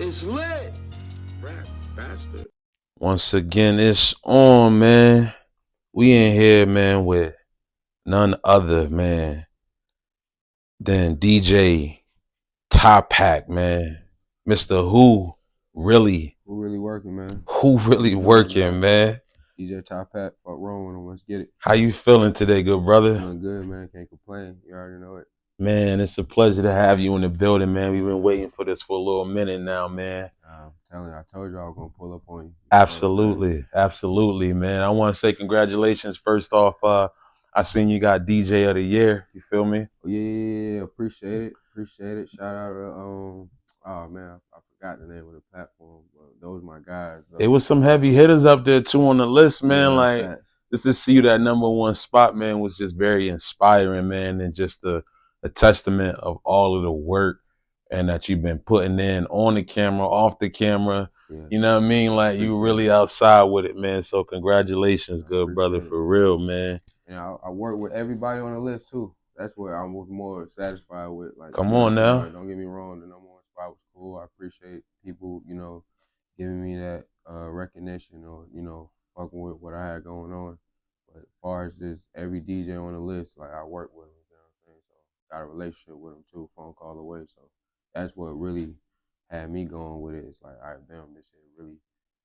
It's lit. Rap bastard. Once again, it's on, man. We in here, man, with none other, man, than DJ Top Pack, man. Mr. Who really working, man? Who really You know, working, man? DJ Top Hat, fuck wrong with him. Let's get it. How you feeling today, good brother? Feeling good, man. Can't complain. You already know it. Man, it's a pleasure to have you in the building, man. We've been waiting for this for a little minute now, man. I'm telling you, I told you I was gonna pull up on you. Absolutely, man. I want to say congratulations first off. I seen you got DJ of the year. You feel me? Oh, yeah. Appreciate it. Shout out to oh man, I forgot the name of the platform, but those my guys. Though. It was some heavy hitters up there too on the list, man. Yeah, Like facts. just to see you that #1 spot, man, was just very inspiring, man, and just a testament of all of the work and that you've been putting in on the camera, off the camera. Yeah. You know what I mean? Like you really outside with it, man. So congratulations, good brother, it. for real, man. And I work with everybody on the list too. That's where I was more satisfied with. Like, Come you know on what I'm saying? now. Like, don't get me wrong, the #1 spot was cool. I appreciate people, giving me that recognition or, fucking with what I had going on. But as far as just every DJ on the list, like I work with them, you know what I'm saying? So got a relationship with them too, phone call away. So that's what really had me going with it. It's like, all right, damn, this shit really,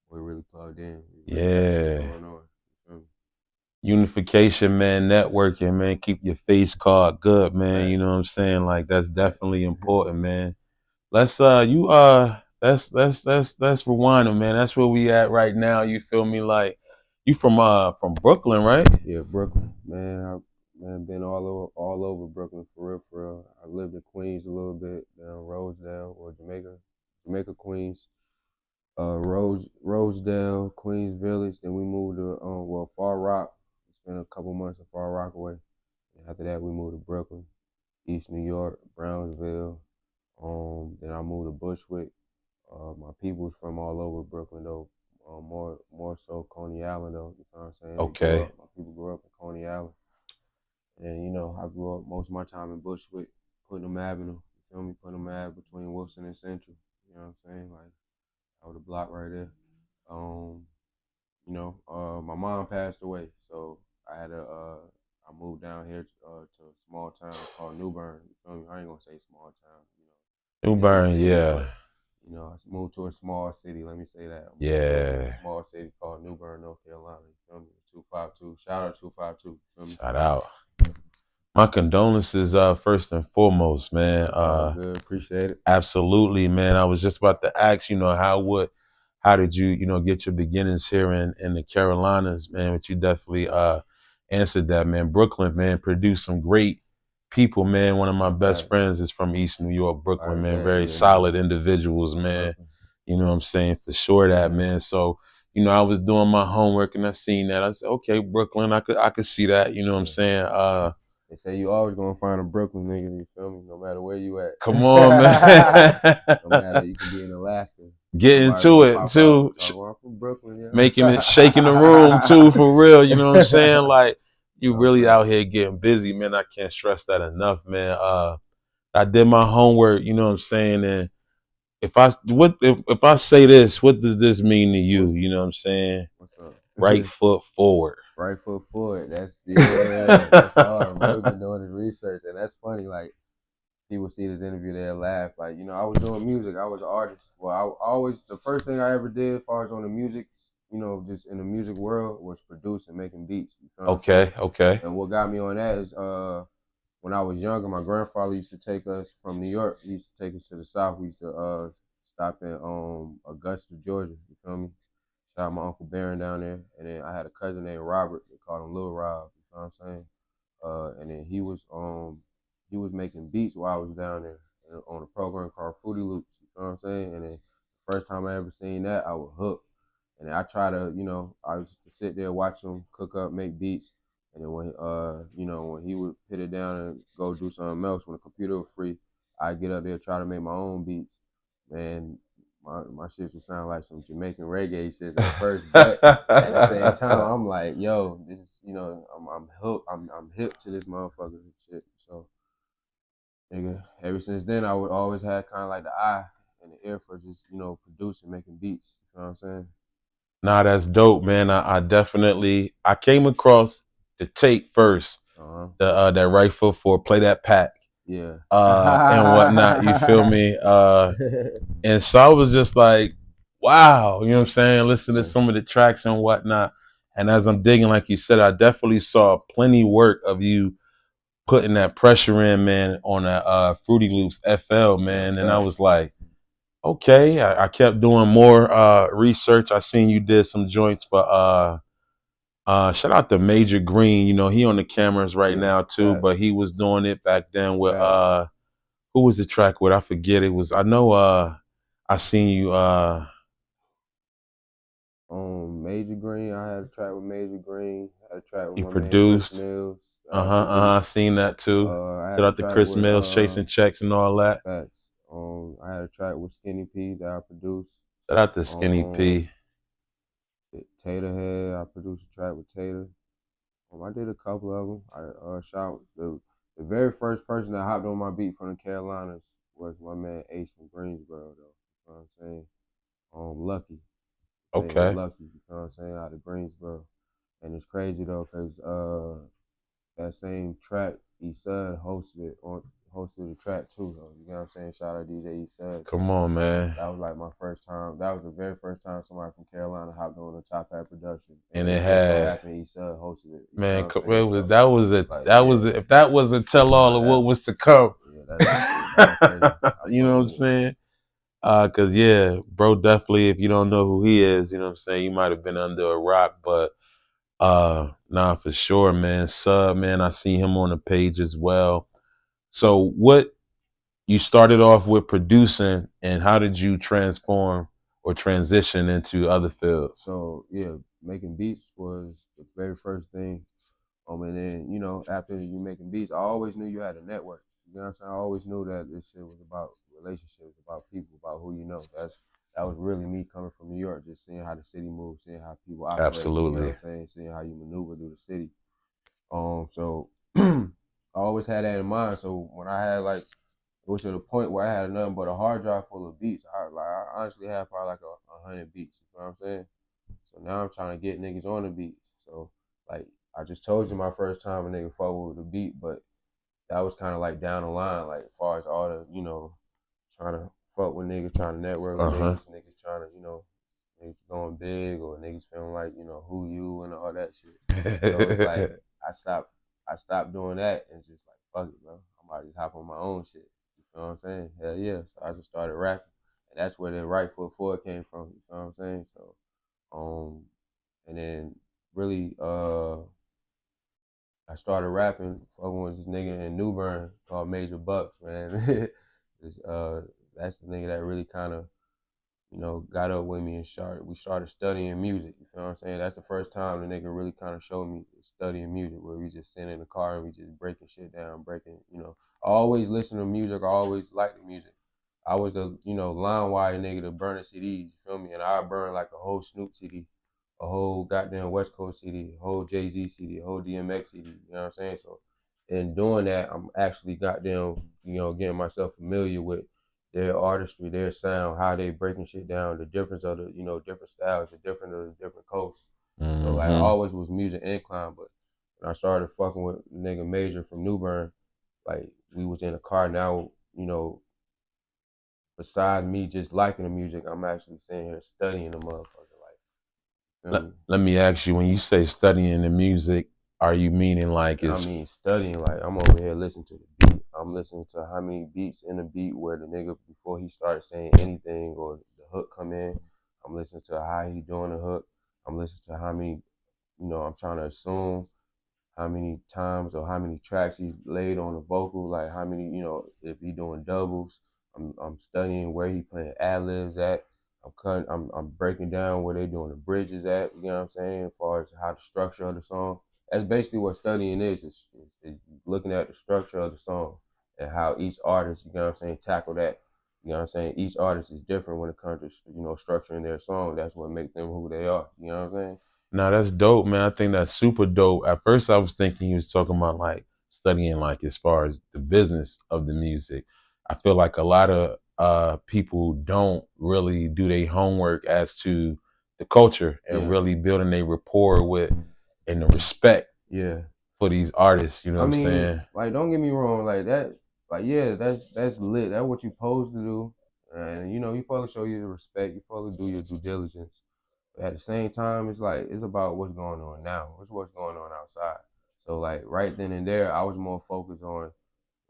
we're really plugged in. We really got shit going on. You feel me? Unification, man, networking, man. Keep your face card good, man. Facts. You know what I'm saying? Like that's definitely important, man. Let's that's rewinding, man. That's where we at right now. You feel me? Like you from Brooklyn, right? Yeah, Brooklyn, man. Been all over Brooklyn for real, for real. I lived in Queens a little bit, down Rosedale or Jamaica, Queens. Rosedale, Queens Village. Then we moved to Far Rock. Spent a couple months in Far Rockaway. And after that, we moved to Brooklyn, East New York, Brownsville. Then I moved to Bushwick. My people's from all over Brooklyn though. More so Coney Island though. You know what I'm saying? Okay. My people grew up in Coney Island. And I grew up most of my time in Bushwick, Putnam Avenue. You feel me? Putnam Ave between Wilson and Central. You know what I'm saying? Like out the block right there. Um, my mom passed away, so I moved down here to a small town called New Bern. You feel me? I ain't gonna say small town. New It's a Bern, city, yeah. but I moved to a small city. Let me say that. I moved to Yeah. a small city called New Bern, North Carolina. You feel me? 252. Shout out 252. You feel me? Shout out. My condolences, first and foremost, man. It's all good. Appreciate it. Absolutely, man. I was just about to ask, how did you, get your beginnings here in the Carolinas, man? But you definitely answered that, man. Brooklyn, man, produced some great people, man. One of my best friends is from East New York, Brooklyn, man. Very solid individuals, man. Brooklyn. You know what I'm saying? For sure that, man. So, I was doing my homework and I seen that. I said, okay, Brooklyn, I could see that, you know what I'm saying? They say you always gonna find a Brooklyn nigga, you feel me? No matter where you at. Come on, man. No matter, you could be in Alaska. Get into it too. I'm from Brooklyn, yeah. Making it, shaking the room too, for real. You know what I'm saying? Like you really out here getting busy, man. I can't stress that enough, man. I did my homework, you know what I'm saying? And if I say this, what does this mean to you? You know what I'm saying? What's up? Right foot forward. Right foot forward. That's hard, bro. We've been doing this research, and that's funny. Like people see this interview, they'll laugh. Like I was doing music. I was an artist. Well, I always the first thing I ever did, as far as on the music, just in the music world, was producing, making beats. You feel Okay. And what got me on that is when I was younger, my grandfather used to take us from New York. He used to take us to the South. We used to stop in Augusta, Georgia. You feel me? Shout out my Uncle Barron down there. And then I had a cousin named Robert. They called him Lil Rob. You know what I'm saying? And then he was making beats while I was down there on a program called Fruity Loops. You know what I'm saying? And then the first time I ever seen that, I was hooked. And then I try to, I used to sit there, watch him cook up, make beats. And then when he would put it down and go do something else, when the computer was free, I get up there, try to make my own beats. Man, my shit would sound like some Jamaican reggae shit at first, but at the same time, I'm like, yo, this is, I'm hooked. I'm hip to this motherfucker and shit. So, nigga, ever since then, I would always have kind of like the eye and the ear for just, producing, making beats. You know what I'm saying? Nah, that's dope, man. I definitely I came across the tape first, Uh-huh. that right foot for play that pack, Yeah. and whatnot. You feel me? And so I was just like, wow, you know what I'm saying? Listen to Yeah. some of the tracks and whatnot. And as I'm digging, like you said, I definitely saw plenty work of you putting that pressure in, man, on that Fruity Loops FL, man. And I was like, okay. I kept doing more research. I seen you did some joints for shout out to Major Green. You know, he on the cameras right Yeah, now too, but facts. he was doing it back then with Facts. who was the track with? I forget. It was I know I seen you Major Green, I had a track with Major Green. I had a track with he my man Chris produced. Mills. I Produced. seen that too. I Shout had a out to track Chris with Mills chasing checks and all that. Facts. I had a track with Skinny P that I produced. Shout out to Skinny Um, P. Tater Head, I produced a track with Tater. I did a couple of them. I shot the very first person that hopped on my beat from the Carolinas was my man Ace from Greensboro, though. You know what I'm saying? Lucky. His name was Okay. Lucky. You know what I'm saying? Out of Greensboro. And it's crazy though, cause that same track, Eastside hosted the track too though. You know what I'm saying? Shout out DJ Eastside. So Come on, man. that was like my first time. That was the very first time somebody from Carolina hopped on the Top Hat production, And and it it just so had happened Eastside hosted it. You know man, what I'm saying? So like yeah, if that was a tell all of what was to come. yeah, that was crazy. I You know fuck what I'm with it. saying? Cause yeah, bro, definitely if you don't know who he is, you know what I'm saying, you might have been under a rock, but nah, for sure, man. Sub, man, I see him on the page as well. So what you started off with producing and how did you transform or transition into other fields? So yeah, making beats was the very first thing. And then after you making beats, I always knew you had a network. You know what I'm saying? I always knew that this shit was about relationships, about people, about who you know. That was really me coming from New York, just seeing how the city moves, seeing how people operate. You know what Absolutely. I'm saying? Seeing how you maneuver through the city. So I always had that in mind. So when I had it was to the point where I had nothing but a hard drive full of beats. I honestly had probably like 100 beats. You know what I'm saying? So now I'm trying to get niggas on the beats. So like I just told you my first time a nigga fuck with the beat, but that was kind of like down the line, like as far as all the trying to fuck with niggas, trying to network with Uh-huh. niggas trying to niggas going big or niggas feeling like who you and all that shit. So it's like I stopped I stopped doing that and just like fuck it, bro. I'm about to just hop on my own shit. You know what I'm saying? Hell yeah. So I just started rapping. And that's where the right foot forward came from. You know what I'm saying? So and then really I started rapping fucking with this nigga in New Bern called Major Bucks, man. It's, that's the nigga that really kind of got up with me and we started studying music. You feel what I'm saying? That's the first time the nigga really kind of showed me studying music, where we just sitting in the car and we just breaking shit down, I always listen to music. I always liked the music. I was a line wire nigga to burn the CDs. You feel me? And I burn like a whole Snoop CD, a whole goddamn West Coast CD, a whole Jay Z CD, a whole DMX CD. You know what I'm saying? So in doing that, I'm actually goddamn getting myself familiar with their artistry, their sound, how they breaking shit down, the difference of the different styles, the different of the different coasts. So like I Mm-hmm. always was music inclined, but when I started fucking with nigga Major from New Bern, like we was in a car now, beside me just liking the music, I'm actually sitting here studying the motherfucker. Like, you feel me? Let me ask you, when you say studying the music, are you meaning like I it's mean, studying, like, I'm over here listening to the beat. I'm listening to how many beats in the beat where the nigga, before he started saying anything or the hook come in, I'm listening to how he doing the hook. I'm listening to how many, I'm trying to assume how many times or how many tracks he laid on the vocal, like how many, if he doing doubles. I'm studying where he playing ad-libs at. I'm breaking down where they doing the bridges at, you know what I'm saying, as far as how the structure of the song. That's basically what studying is looking at the structure of the song and how each artist, you know what I'm saying, tackle that. You know what I'm saying? Each artist is different when it comes to, structuring their song. That's what makes them who they are. You know what I'm saying? now that's dope, man. I think that's super dope. At first I was thinking you was talking about like studying like as far as the business of the music. I feel like a lot of people don't really do their homework as to the culture and Yeah. really building a rapport with and the respect Yeah. for these artists. You know I what I'm mean, saying? like, don't get me wrong, like that, like, yeah, that's lit. That's what you supposed to do, and you know, you supposed to show your respect. You supposed to do your due diligence. But at the same time, it's like it's about what's going on now. It's what's going on outside. So like right then and there, I was more focused on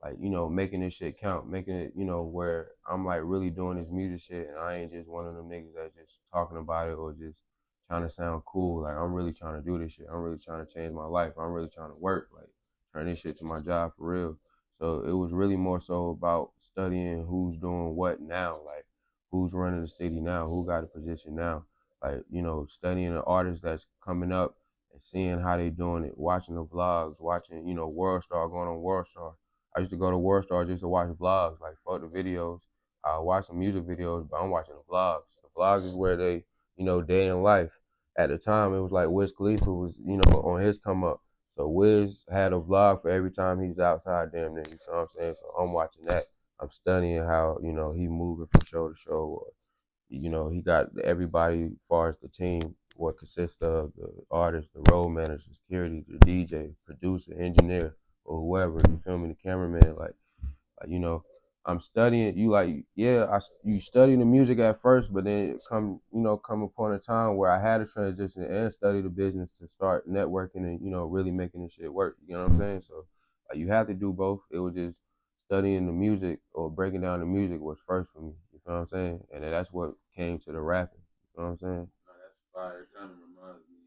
like, you know, making this shit count, making it, you know, where I'm like really doing this music shit and I ain't just one of them niggas that's just talking about it or just trying to sound cool. Like I'm really trying to do this shit. I'm really trying to change my life. I'm really trying to work, like turn this shit to my job for real. So it was really more so about studying who's doing what now, like who's running the city now, who got a position now. Like, you know, studying the artists that's coming up and seeing how they doing it, watching the vlogs, watching, you know, World Star, going on World Star. I used to go to World Star just to watch vlogs, like fuck the videos. I watch some music videos, but I'm watching the vlogs. The vlogs is where they, you know, day in life. At the time, it was like Wiz Khalifa was, you know, on his come up. So Wiz had a vlog for every time he's outside, damn near. You know what I'm saying? So I'm watching that. I'm studying how, you know, he moving from show to show. Or, you know, he got everybody as far as the team, what consists of the artist, the road manager, security, the DJ, producer, engineer, or whoever, you feel me, the cameraman, like you know, I'm studying. You like, yeah, you study the music at first, but then it come upon a time where I had to transition and study the business to start networking and you know really making this shit work. You know what I'm saying? So like, you have to do both. It was just studying the music or breaking down the music was first for me. You know what I'm saying? And then that's what came to the rapping. You know what I'm saying? No, that's fire. It kind of reminds me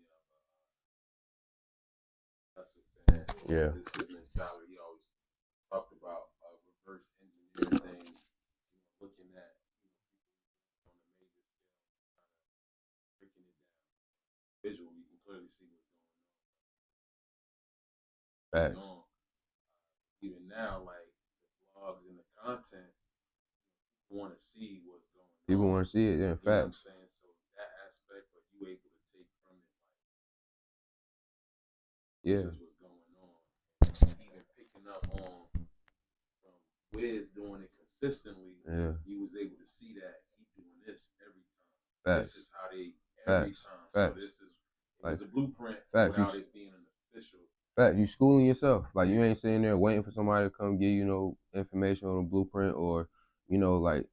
of that's a fan. Yeah. This is mentality. He always talked about reverse engineer things, looking at on a major scale, breaking it down visually. You can clearly see what's going Facts. on. Even now, like the vlogs and the content, want to see what's going on. People want to see it. Yeah, You know what I'm facts. saying? So that aspect, but you able to take from it, like Yeah. this is what's going on. Even picking up on from Wiz doing it consistently, Yeah. you was able to see that he doing this every time. Facts. This is how they every Facts. time. Facts. So this is it Like was a blueprint facts. without it being an official. Fact, you schooling yourself. Like you ain't sitting there waiting for somebody to come give you no information on a blueprint or, you know, like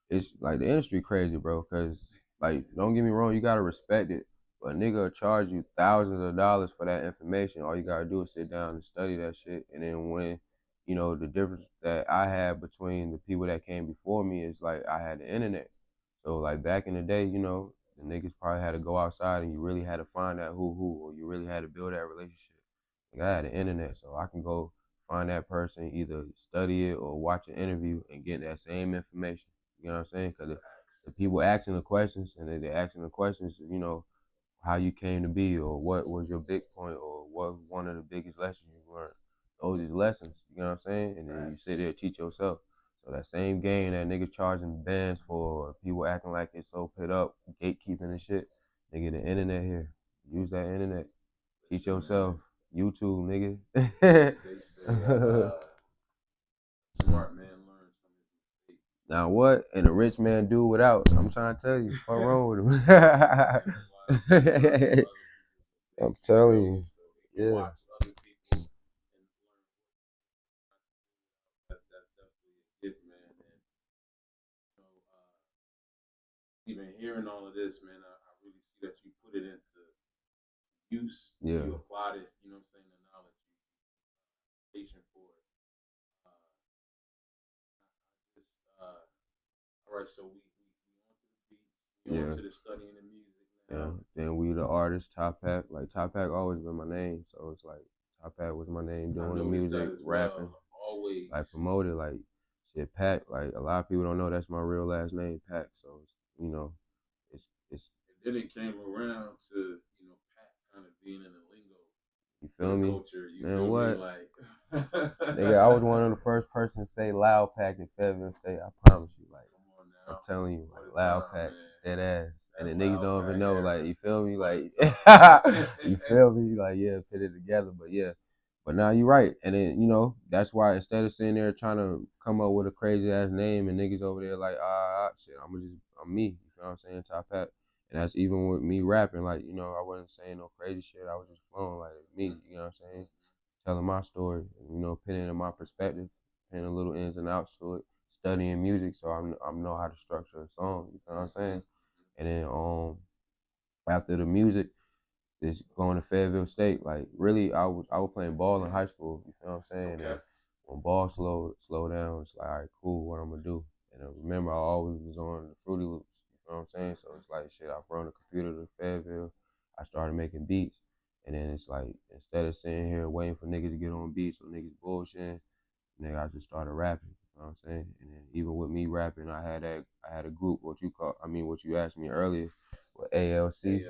it's like the industry crazy, bro. Cause like don't get me wrong, you gotta respect it. But a nigga will charge you thousands of dollars for that information. All you gotta do is sit down and study that shit. And then when, you know, the difference that I had between the people that came before me is like I had the internet. So like back in the day, you know, the niggas probably had to go outside and you really had to find that who, or you really had to build that relationship. Like I had the internet, so I can go find that person, either study it or watch an interview and get that same information. You know what I'm saying? Because the people asking the questions and they're asking the questions, you know, how you came to be or what was your big point or what was one of the biggest lessons you learned. Those is lessons, you know what I'm saying? And then you sit there and teach yourself. So that same game that niggas charging bands for, people acting like it's so put up, gatekeeping and shit, nigga, the internet here. Use that internet. Teach yourself. YouTube, nigga. They say smart man learns from his mistakes. Now what? And a rich man do without. I'm trying to tell you, what's wrong with him? I'm telling you. Yeah. Watch other people and learn. That's definitely a gift, man. And you know, even hearing all of this, man, I really see that you put it into use. Yeah. You applied it. You know what I'm saying? The knowledge, you patient for it. Just, all right, so we on to the beats. We on to the studying the music now. Yeah. Then we the artist, Top Pack. Like Top Pack always been my name, so it's like Top Pack was my name, doing the music, rapping, always like promoted, like shit. Pack. Like a lot of people don't know that's my real last name, Pack. So it's, you know, it's. And then it came around to you know Pack kind of being in the lingo. You feel me? Culture. You Man, feel what? me? Like Nigga, I was one of the first persons to say Loud Pack in Fayetteville State. I promise you, like I'm telling you, like Loud Pack, dead ass. And the niggas don't even know, like you feel me, like you feel me, like yeah, put it together. But yeah, But now you're right. And then, that's why instead of sitting there trying to come up with a crazy ass name and niggas over there like, shit, I'm me. You feel what I'm saying? Top hat. And that's even with me rapping. Like, I wasn't saying no crazy shit. I was just flowing like me. You know what I'm saying? Telling my story, putting it in my perspective, putting a little ins and outs to it, studying music so I know how to structure a song. You feel what I'm saying? And then after the music, just going to Fayetteville State. Like really, I was playing ball in high school. You feel what I'm saying? Okay. And when ball slow down, it's like, all right, cool, what I'm gonna do? And I remember I always was on the Fruity Loops. You feel what I'm saying? So it's like shit. I brought a computer to Fayetteville. I started making beats, and then it's like instead of sitting here waiting for niggas to get on beats or niggas bullshitting, nigga, I just started rapping. You know what I'm saying? And then even with me rapping, I had a group, what you asked me earlier, with ALC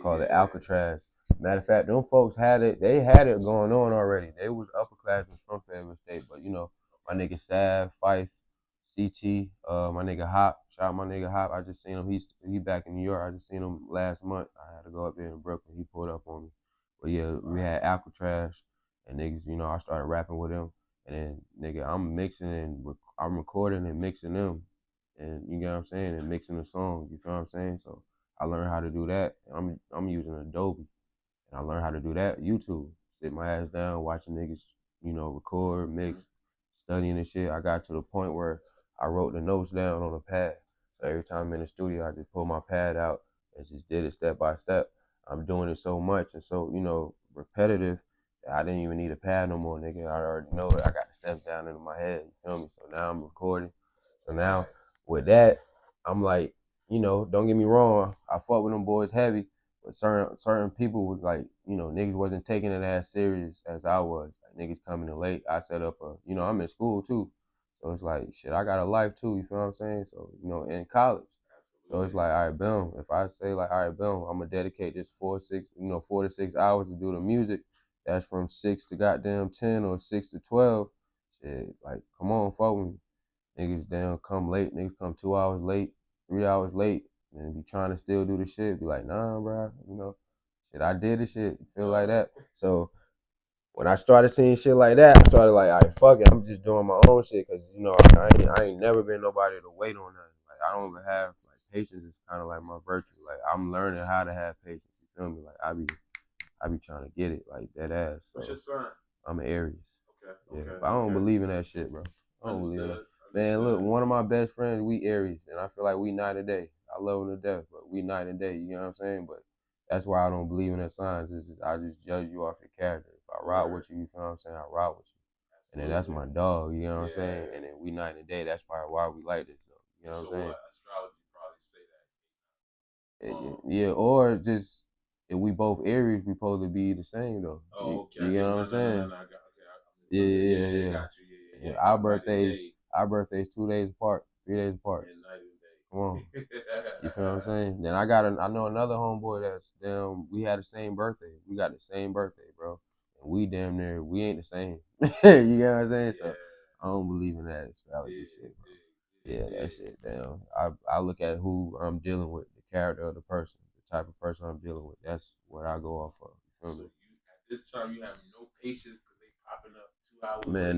called the Alcatraz. Matter of fact, them folks they had it going on already. They was upperclassmen from Fayetteville State, but my nigga Sav, Fife, CT, my nigga Hop, shout out my nigga Hop. I just seen him. He back in New York. I just seen him last month. I had to go up there in Brooklyn. He pulled up on me. But yeah, we had Alcatraz, and niggas, I started rapping with him. And then, nigga, I'm mixing and I'm recording and mixing them. And you know what I'm saying? And mixing the songs. You feel what I'm saying? So I learned how to do that. I'm using Adobe. And I learned how to do that YouTube. Sit my ass down, watching niggas, record, mix, studying and shit. I got to the point where I wrote the notes down on a pad. So every time I'm in the studio, I just pull my pad out and just did it step by step. I'm doing it so much and so, repetitive that I didn't even need a pad no more, nigga. I already know it. I got the steps down into my head. You feel me? So now I'm recording. So now with that, I'm like, don't get me wrong. I fuck with them boys heavy. But certain people was like, niggas wasn't taking it as serious as I was. Like niggas coming in late. I set up I'm in school too. So it's like, shit, I got a life too, you feel what I'm saying? So, in college. So it's like, all right, boom. If I say like, all right, boom, I'm gonna dedicate this 4 to 6 hours to do the music. That's from 6 to goddamn 10 or 6 to 12. Shit, like, come on, fuck with me. Niggas damn come late. Niggas come 2 hours late, 3 hours late, and be trying to still do the shit. Be like, nah, bro, shit, I did the shit. Feel like that. So when I started seeing shit like that, I started like, all right, fuck it. I'm just doing my own shit because I ain't never been nobody to wait on nothing. Like I don't even have like patience. Is kind of like my virtue. Like I'm learning how to have patience. You feel me? Like I be trying to get it like that ass. So What's your sign? I'm an Aries. Okay. Yeah, but I don't believe in that shit, bro. I don't believe in that. Man, look, one of my best friends, we Aries, and I feel like we night and day. I love him to death, but we night and day. You know what I'm saying? But that's why I don't believe in that signs. I just judge you off your character. If I ride with you, you feel what I'm saying? I ride with you. And then that's my dog, you know what I'm saying? And then we night and day. That's probably why we like this. You know what I'm saying? Astrology probably say that. Yeah, or just if we both Aries, we supposed to be the same though. Oh, okay. You get what I'm saying? No, Yeah. Yeah. Our birthdays 2 days apart, 3 days apart. And night and day. Come on. You feel what I'm saying? Then I know another homeboy that's we had the same birthday. We got the same birthday, bro. And we damn near we ain't the same. You get what I'm saying? So I don't believe in that astrology shit, bro. Yeah, that shit, damn. I look at who I'm dealing with, the character of the person, the type of person I'm dealing with. That's what I go off of. You feel me? At this time you have no patience because they popping up 2 hours. Man,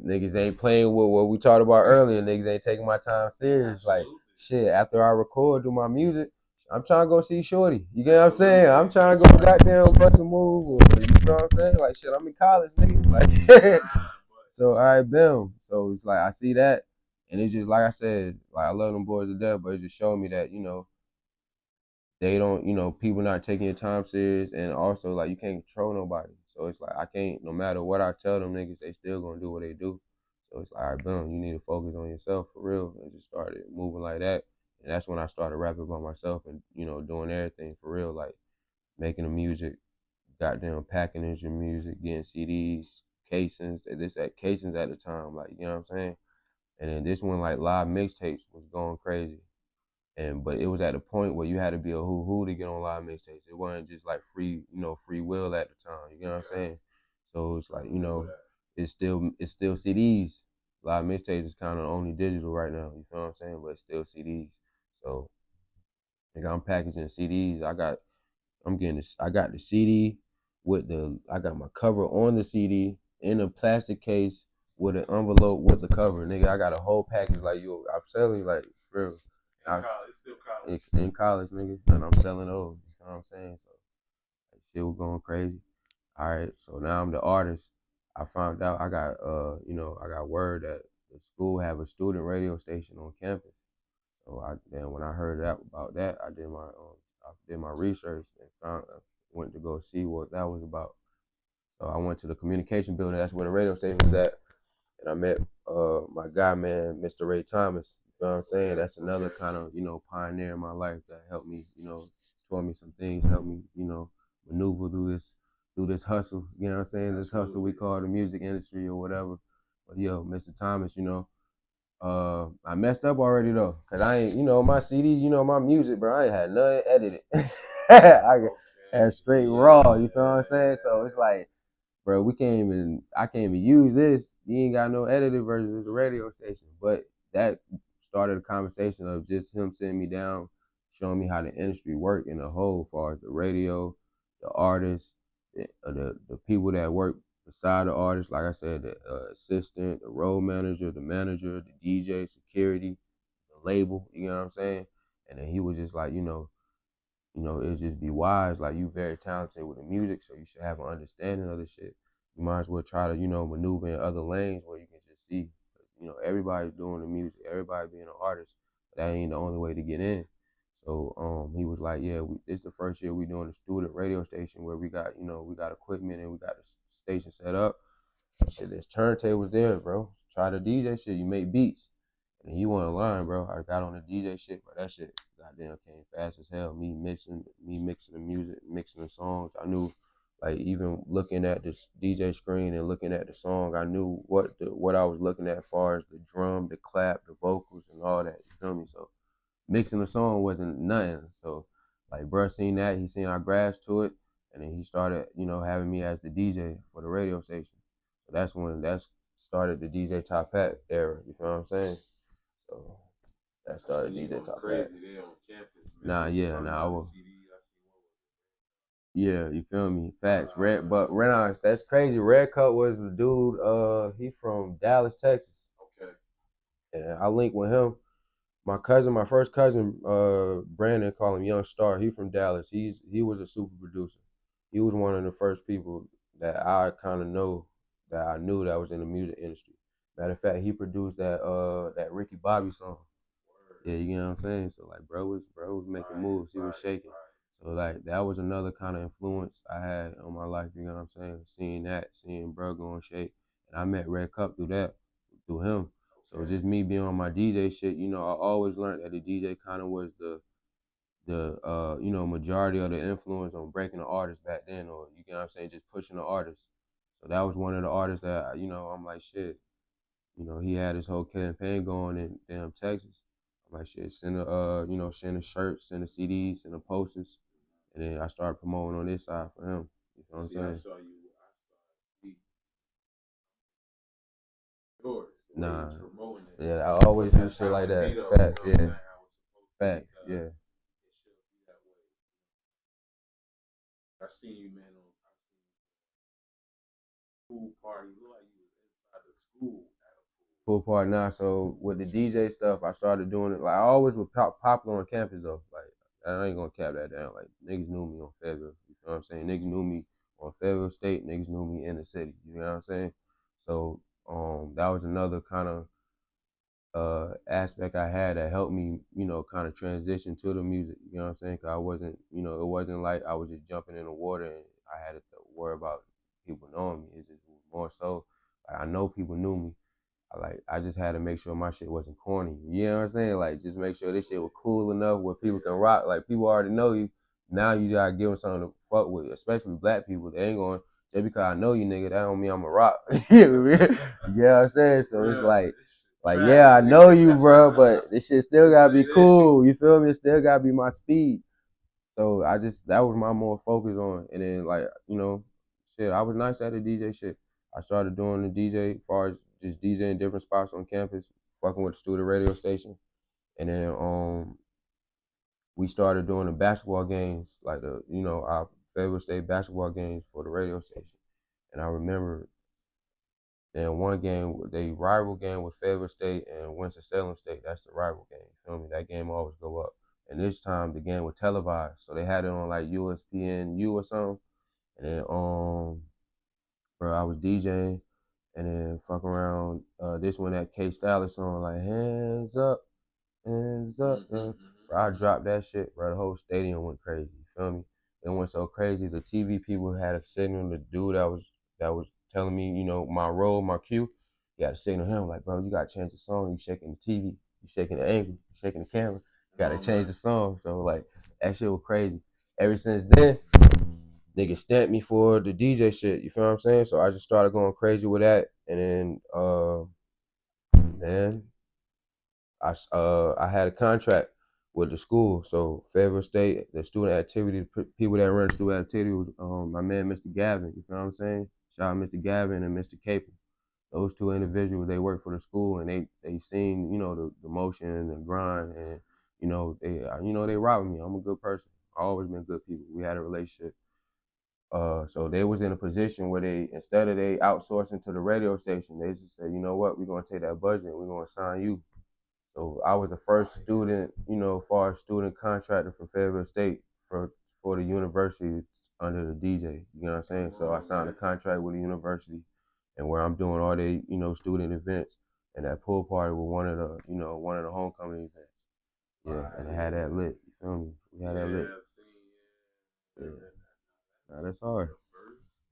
niggas ain't playing with what we talked about earlier. Niggas ain't taking my time serious. Like shit, after I record, do my music, I'm trying to go see Shorty. You get what I'm saying? I'm trying to go goddamn bust a move. Or, you know what I'm saying? Like shit, I'm in college, nigga. Like so all right, boom. So it's like I see that, and it's just like I said, like I love them boys to death, but it just showed me that they don't, people not taking your time serious, and also like you can't control nobody. So it's like I can't, no matter what I tell them niggas, they still gonna do what they do. So it's like, all right, boom, you need to focus on yourself for real, and just started moving like that. And that's when I started rapping by myself and doing everything for real, like making the music, goddamn packaging music, getting CDs, casings. This at casings at the time, like you know what I'm saying. And then this one, like live mixtapes, was going crazy. But it was at a point where you had to be a who to get on live mixtapes. It wasn't just like free will at the time. You know what I'm saying? So it's like, it's still CDs. Live mixtapes is kind of only digital right now. You feel what I'm saying? But it's still CDs. So I'm packaging CDs. I got the CD. I got my cover on the CD in a plastic case with an envelope with the cover. Nigga, I got a whole package like you. I'm selling like for real. In college, nigga, and I'm selling those. You know what I'm saying? So like, shit was going crazy. All right, so now I'm the artist. I found out I got word that the school have a student radio station on campus. So then when I heard about that, I did my research and went to go see what that was about. So I went to the communication building. That's where the radio station is at, and I met my guy, man, Mr. Ray Thomas. You feel what I'm saying? That's another kind of pioneer in my life that helped me, taught me some things, helped me, maneuver through this hustle. You know what I'm saying? This hustle we call the music industry or whatever. But yo, Mr. Thomas, I messed up already though, cause I ain't, my CD, my music, bro. I ain't had nothing edited. I had straight raw. You feel what I'm saying? So it's like, bro, I can't even use this. You ain't got no edited version of the radio station. But that started a conversation of just him sitting me down, showing me how the industry work in a whole, as far as the radio, the artists, the people that work beside the artist. Like I said, the assistant, the road manager, the DJ, security, the label. You know what I'm saying? And then he was just like, it's just be wise. Like, you very talented with the music, so you should have an understanding of the shit. You might as well try to, maneuver in other lanes where you can just see. Everybody's doing the music, everybody being an artist, but that ain't the only way to get in. So he was like, yeah, this is the first year we doing a student radio station where we got equipment and we got the station set up. Shit, there's turntables there, bro. Try the DJ shit, you make beats. And he wasn't lying, bro. I got on the DJ shit, but that shit goddamn came fast as hell. Me mixing the music, mixing the songs. I knew, like, even looking at this DJ screen and looking at the song, I knew what I was looking at as far as the drum, the clap, the vocals, and all that. You feel me? So mixing the song wasn't nothing. So like, bro seen that, he seen our grasp to it, and then he started, having me as the DJ for the radio station. So that's started the DJ Top Hat era. You feel what I'm saying? So that started DJ Top Hat. I was. Yeah, you feel me? Facts. Renaissance, that's crazy. Red Cup was the dude. He from Dallas, Texas. Okay. And I linked with him. My first cousin, Brandon, call him Young Star. He from Dallas. He was a super producer. He was one of the first people that I kind of know that I knew that was in the music industry. Matter of fact, he produced that Ricky Bobby song. Yeah, you know what I'm saying? So like, bro was making moves. He was shaking. So like, that was another kind of influence I had on my life. You know what I'm saying? Seeing bro go and shake, and I met Red Cup through him. So it's just me being on my DJ shit. I always learned that the DJ kind of was the majority of the influence on breaking the artist back then, or you know what I'm saying, just pushing the artist. So that was one of the artists that I'm like, shit. He had his whole campaign going in damn Texas. I'm like, shit, send the shirts, send the CDs, send the posters, and then I started promoting on this side for him. You know what I'm saying? I saw you. Nah. Yeah, I always do shit like that. Facts, yeah. Facts, yeah. I seen you, man, on pool party. You look like you was inside the school. Pool party now. So with the DJ stuff, I started doing it. Like, I always was popular on campus though. Like, I ain't gonna cap that down. Like, niggas knew me on Fayetteville. You know what I'm saying? Niggas knew me on Fayetteville State. Niggas knew me in the city. You know what I'm saying? So that was another kind of aspect I had that helped me, kind of transition to the music. You know what I'm saying? Cause I wasn't, it wasn't like I was just jumping in the water and I had to worry about people knowing me. It's just more so, like, I know people knew me. I just had to make sure my shit wasn't corny. You know what I'm saying? Like, just make sure this shit was cool enough where people can rock. Like, people already know you. Now you gotta give them something to fuck with, especially black people. They ain't going, just because I know you, nigga, that don't mean I'm a rock. You know what I'm saying? So it's like, yeah, I know you, bro, but this shit still gotta be cool. You feel me? It still gotta be my speed. So that was my more focus on. And then, like, shit, I was nice at the DJ shit. I started doing the DJ as far as just DJing different spots on campus, fucking with the student radio station. And then we started doing the basketball games, like our Fayetteville State basketball games for the radio station. And I remember in one game, the rival game with Fayetteville State and Winston-Salem State. That's the rival game. You feel me? That game always go up. And this time the game was televised, so they had it on like USPNU or something. And then bro, I was DJing, and then fuck around. This one that K Style song like hands up, hands up. Bro, I dropped that shit, bro. The whole stadium went crazy. You feel me? It went so crazy. The TV people had a signal. The dude that was telling me, you know, my role, my cue. You got to signal him like, bro, you got to change the song. You shaking the TV, you shaking the angle, you shaking the camera. You got to change the song. So like that shit was crazy. Ever since then, niggas stamped me for the DJ shit. You feel what I'm saying? So I just started going crazy with that, and then man, I had a contract with the school. So Fayetteville State, the student activity, people that run the student activity was my man, Mr. Gavin. You feel what I'm saying? Shout out Mr. Gavin and Mr. Capel. Those two individuals, they work for the school, and they seen, you know, the motion and the grind, and you know they rock with me. I'm a good person. I always been good people. We had a relationship. So they was in a position where they, instead of they outsourcing to the radio station, they just said, you know what, we're gonna take that budget and we're gonna assign you. So I was the first student, you know, far as student contractor for Fayetteville State for the university under the DJ. You know what I'm saying? So I signed a contract with the university, and where I'm doing all the, you know, student events, and that pool party was one of the homecoming events. Yeah, and I had that lit. You feel me? We had that lit. Yeah. Nah, that's hard.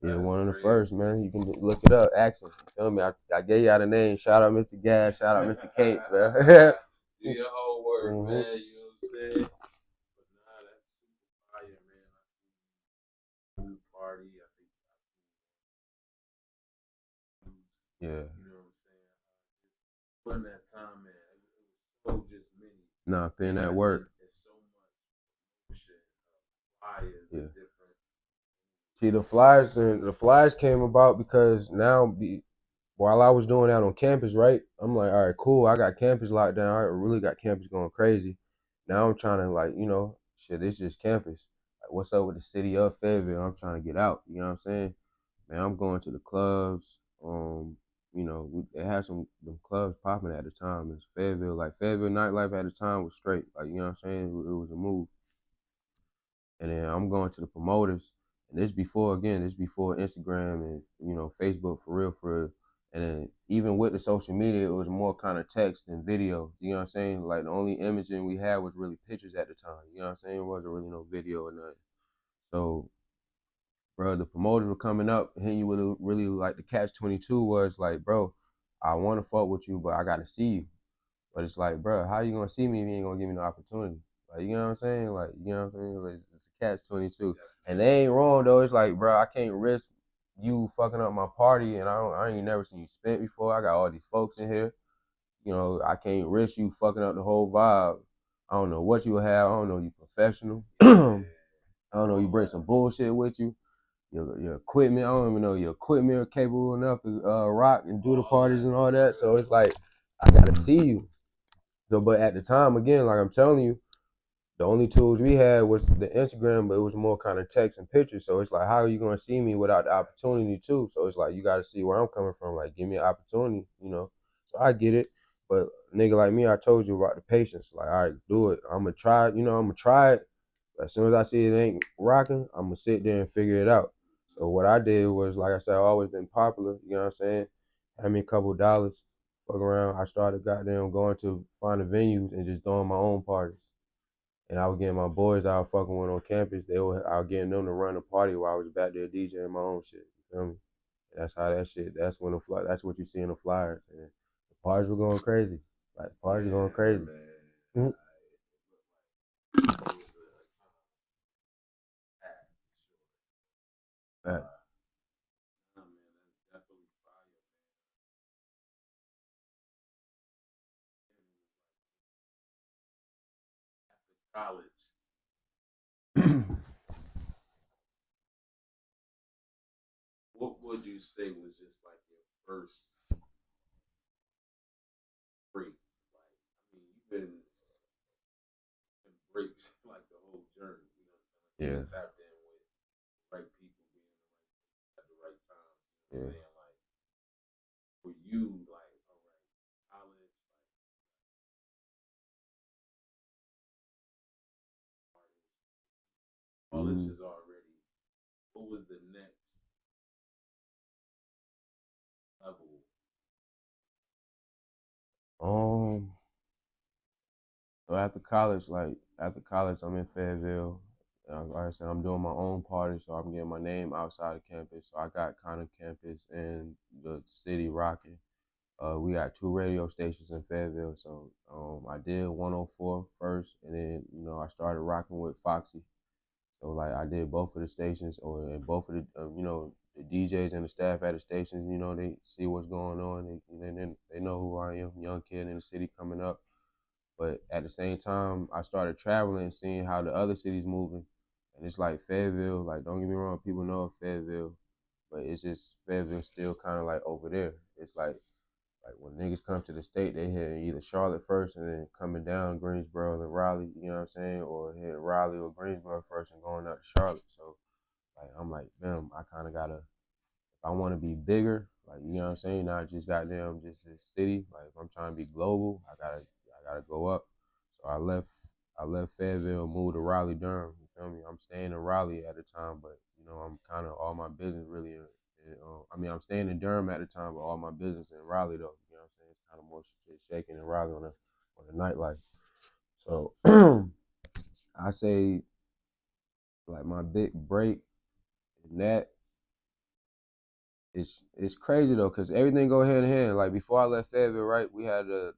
Yeah, one of the first, man. You can look it up, ask him. You feel me? I gave y'all the name. Shout out Mr. Gas. Shout out Mr. Kate, man. Do your whole work, man. You know what I'm saying? But nah, that's super fire, man. I see party. I think. Yeah. You know what I'm saying? Putting that time, man. It was so just many. Nah, putting that work. There's so much shit. Flyers. Yeah. Different. See, the flyers came about because while I was doing that on campus, right? I'm like, all right, cool. I got campus locked down. I really got campus going crazy. Now I'm trying to, like, you know, shit, this just campus. Like, what's up with the city of Fayetteville? I'm trying to get out. You know what I'm saying? Man, I'm going to the clubs. You know, they had them clubs popping at the time. It's Fayetteville. Like, Fayetteville nightlife at the time was straight. Like, you know what I'm saying? It was a move. And then I'm going to the promoters. And this before Instagram and, you know, Facebook for real. And then even with the social media, it was more kind of text and video. You know what I'm saying? Like the only imaging we had was really pictures at the time. You know what I'm saying? It wasn't really no video or nothing. So, bro, the promoters were coming up, hitting you with really like the catch-22 was like, bro, I want to fuck with you, but I got to see you. But it's like, bro, how you going to see me if you ain't going to give me no opportunity? Like, you know what I'm saying? Like, you know what I'm saying? Like, it's a catch-22. And they ain't wrong, though. It's like, bro, I can't risk you fucking up my party, and I ain't never seen you spent before. I got all these folks in here. You know, I can't risk you fucking up the whole vibe. I don't know what you have. I don't know you professional. I don't know you bring some bullshit with you. Your equipment, I don't even know your equipment capable enough to rock and do the parties and all that. So it's like, I gotta see you. So, but at the time, again, like I'm telling you, the only tools we had was the Instagram, but it was more kind of text and pictures. So it's like, how are you gonna see me without the opportunity too? So it's like, you gotta see where I'm coming from. Like, give me an opportunity, you know. So I get it. But nigga like me, I told you about the patience. Like, all right, do it. I'm gonna try it, you know, I'm gonna try it. But as soon as I see it ain't rocking, I'm gonna sit there and figure it out. So what I did was, like I said, I've always been popular, you know what I'm saying? Had me a couple dollars, fuck around. I started goddamn going to find the venues and just doing my own parties. And I was getting my boys out fucking with on campus. I was getting them to run the party while I was back there DJing my own shit. You feel me? That's how that shit. That's what you see in the flyers. And the parties were going crazy. Like the parties were going crazy. Mm-hmm. Right. College. What would you say was just like your first break? Like, I mean, you've been in breaks like the whole journey. You know what I'm saying? Yeah. Tapped in with I'm Yeah. saying, like, for you, like, all right, college, like, all this Mm. is already. What was the next level? Um. So after college, I'm in Fayetteville. Like I said, I'm doing my own party, so I'm getting my name outside of campus. So I got kind of campus and the city rocking. We got 2 radio stations in Fayetteville, so I did 104 first, and then I started rocking with Foxy. So like I did both of the stations, and both of the the DJs and the staff at the stations. They see what's going on, and then they know who I am, young kid in the city coming up. But at the same time, I started traveling and seeing how the other cities moving. And it's like Fayetteville, like don't get me wrong, people know of Fayetteville, but it's just Fayetteville still kind of like over there. It's like when niggas come to the state, they hit either Charlotte first and then coming down Greensboro and Raleigh, you know what I'm saying? Or hit Raleigh or Greensboro first and going out to Charlotte. So like I'm like, damn, I kind of gotta, if I want to be bigger, like you know what I'm saying, not just goddamn just a city. Like if I'm trying to be global, I gotta go up. So I left Fayetteville, moved to Raleigh, Durham. You feel me? I'm staying in Raleigh at the time, but I'm kind of all my business really. I mean, I'm staying in Durham at the time, but all my business in Raleigh though. You know what I'm saying? It's kind of more shit shaking in Raleigh on the nightlife. So I say like my big break in that it's crazy though, cause everything go hand in hand. Like before I left Fayetteville, right, we had the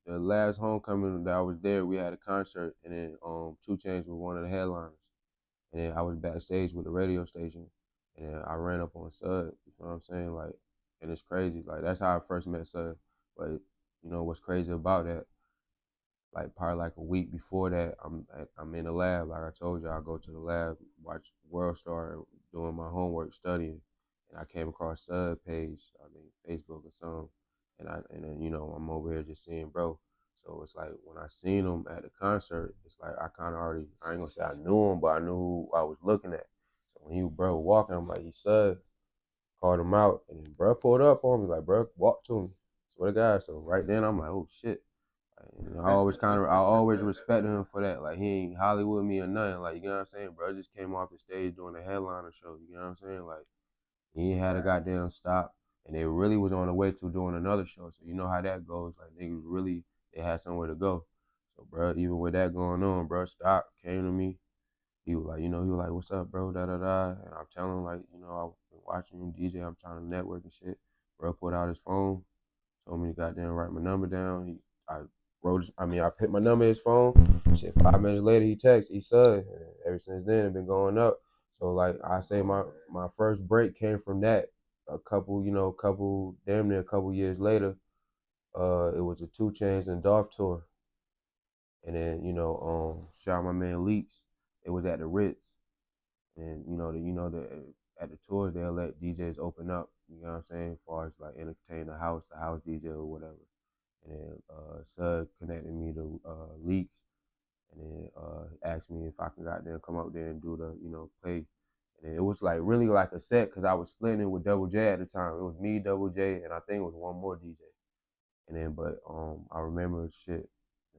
last homecoming that I was there. We had a concert, and then 2 Chainz was one of the headliners, and then I was backstage with the radio station, and then I ran up on Sud. You know what I'm saying? Like, and it's crazy. Like that's how I first met Sud. But what's crazy about that? Like probably like a week before that, I'm in the lab. Like I told you, I go to the lab, watch World Star, doing my homework, studying, and I came across Sud page, I think Facebook or something, and then I'm over here just seeing bro. So it's like when I seen him at the concert, it's like I kind of already, I ain't gonna say I knew him, but I knew who I was looking at. So when he bro walking, I'm like, he Sud, called him out, and then bro pulled up on me like, bro, walk to me. Swear to God. So right then I'm like, oh shit. I always respected him for that. Like he ain't Hollywood me or nothing. Like you know what I'm saying, bro. Just came off the stage doing a headliner show. You know what I'm saying? Like he ain't had a goddamn stop, and they really was on the way to doing another show. So you know how that goes. Like niggas really they had somewhere to go. So bro, even with that going on, bro, stop came to me. He was like, he was like, what's up, bro? Da da da. And I'm telling him like, I've been watching you DJ. I'm trying to network and shit. Bro put out his phone. Told me to goddamn write my number down. I put my number in his phone. Shit, 5 minutes later, he texted, he said, and ever since then, it been going up. So, like, I say my first break came from that. Damn near a couple years later, it was a 2 Chainz and Dolph tour. And then, shout out my man Leaks. It was at the Ritz. And, at the tours, they'll let DJs open up, you know what I'm saying, as far as, like, entertain the house DJ or whatever. And then Sud connected me to Leaks, and then asked me if I could goddamn come up there and do the play. And then it was like really like a set because I was splitting it with Double J at the time. It was me, Double J, and I think it was one more DJ. And then but I remember shit.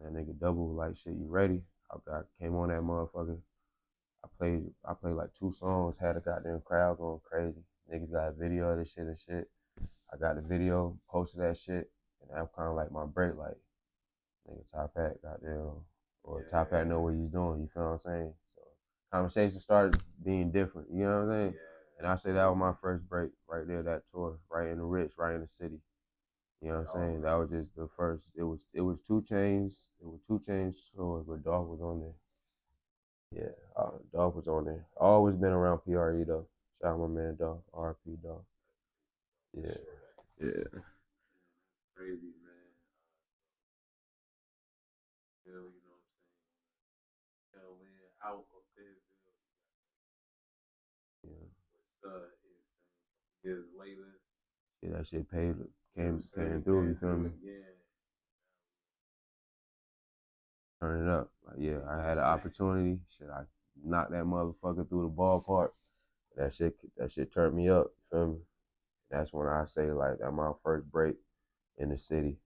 That nigga Double like shit. You ready? I came on that motherfucker. I played like 2 songs. Had a goddamn crowd going crazy. Niggas got a video of this shit and shit. I got the video, posted that shit, and that kind of like my break. Like nigga, Top Hat, goddamn, or Top Hat know what he's doing. You feel what I'm saying? So conversation started being different. You know what I'm saying? And I say that was my first break right there. That tour, right in the Ritz, right in the city. You know what I'm saying? That was just the first. It was 2 Chainz. It was 2 Chainz tours, but Dolph was on there. Yeah, Dolph was on there. Always been around PRE though. Shout out my man Dolph, RP Dolph. Yeah, yeah. Crazy, man. Hell, you know what I'm saying? Hell, man, out of Fayetteville. Yeah. Years later, Yeah, that shit paid you know came what I'm saying? came through, you feel Through me? again. Turn it up. Like yeah, You know I what had I'm an saying? opportunity. Shit, I knocked that motherfucker through the ballpark. That shit turned me up, you feel me? That's when I say like that my first break in the city.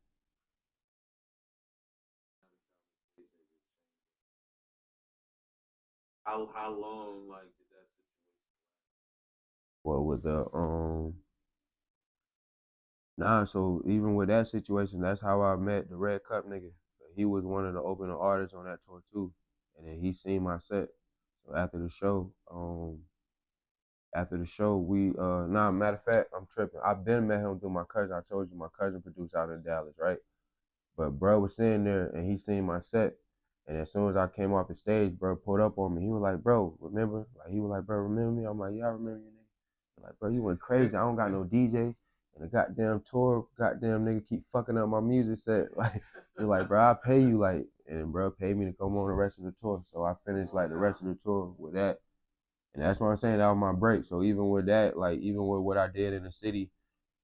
How long like did that situation? Well, with the nah, so even with that situation, that's how I met the Red Cup nigga. He was one of the opening artists on that tour too, and then he seen my set. So after the show, we nah, matter of fact, I'm tripping. I've been met him through my cousin. I told you my cousin produced out in Dallas, right? But bro was sitting there and he seen my set. And as soon as I came off the stage, bro pulled up on me. He was like, bro, remember? Like he was like, bro, remember me? I'm like, yeah, I remember you, nigga. Like, bro, you went crazy. I don't got no DJ. And the goddamn tour, goddamn nigga keep fucking up my music set. Like, you're like, bro, I'll pay you like, and bro paid me to come on the rest of the tour. So I finished like the rest of the tour with that. And that's what I'm saying. That was my break. So even with that, like even with what I did in the city,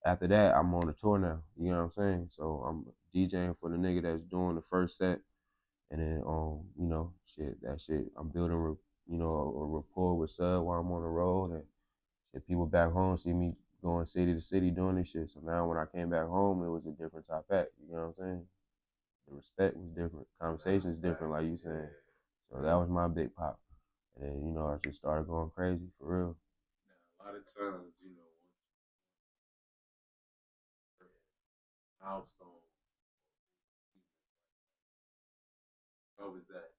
after that, I'm on the tour now. You know what I'm saying? So I'm DJing for the nigga that's doing the first set, and then that shit. I'm building, a rapport with Sub while I'm on the road, and shit, people back home see me going city to city doing this shit. So now when I came back home, it was a different type act. You know what I'm saying? The respect was different, conversation is different, like you saying. So that was my big pop, and then I just started going crazy for real. Now, a lot of times, milestone. What was that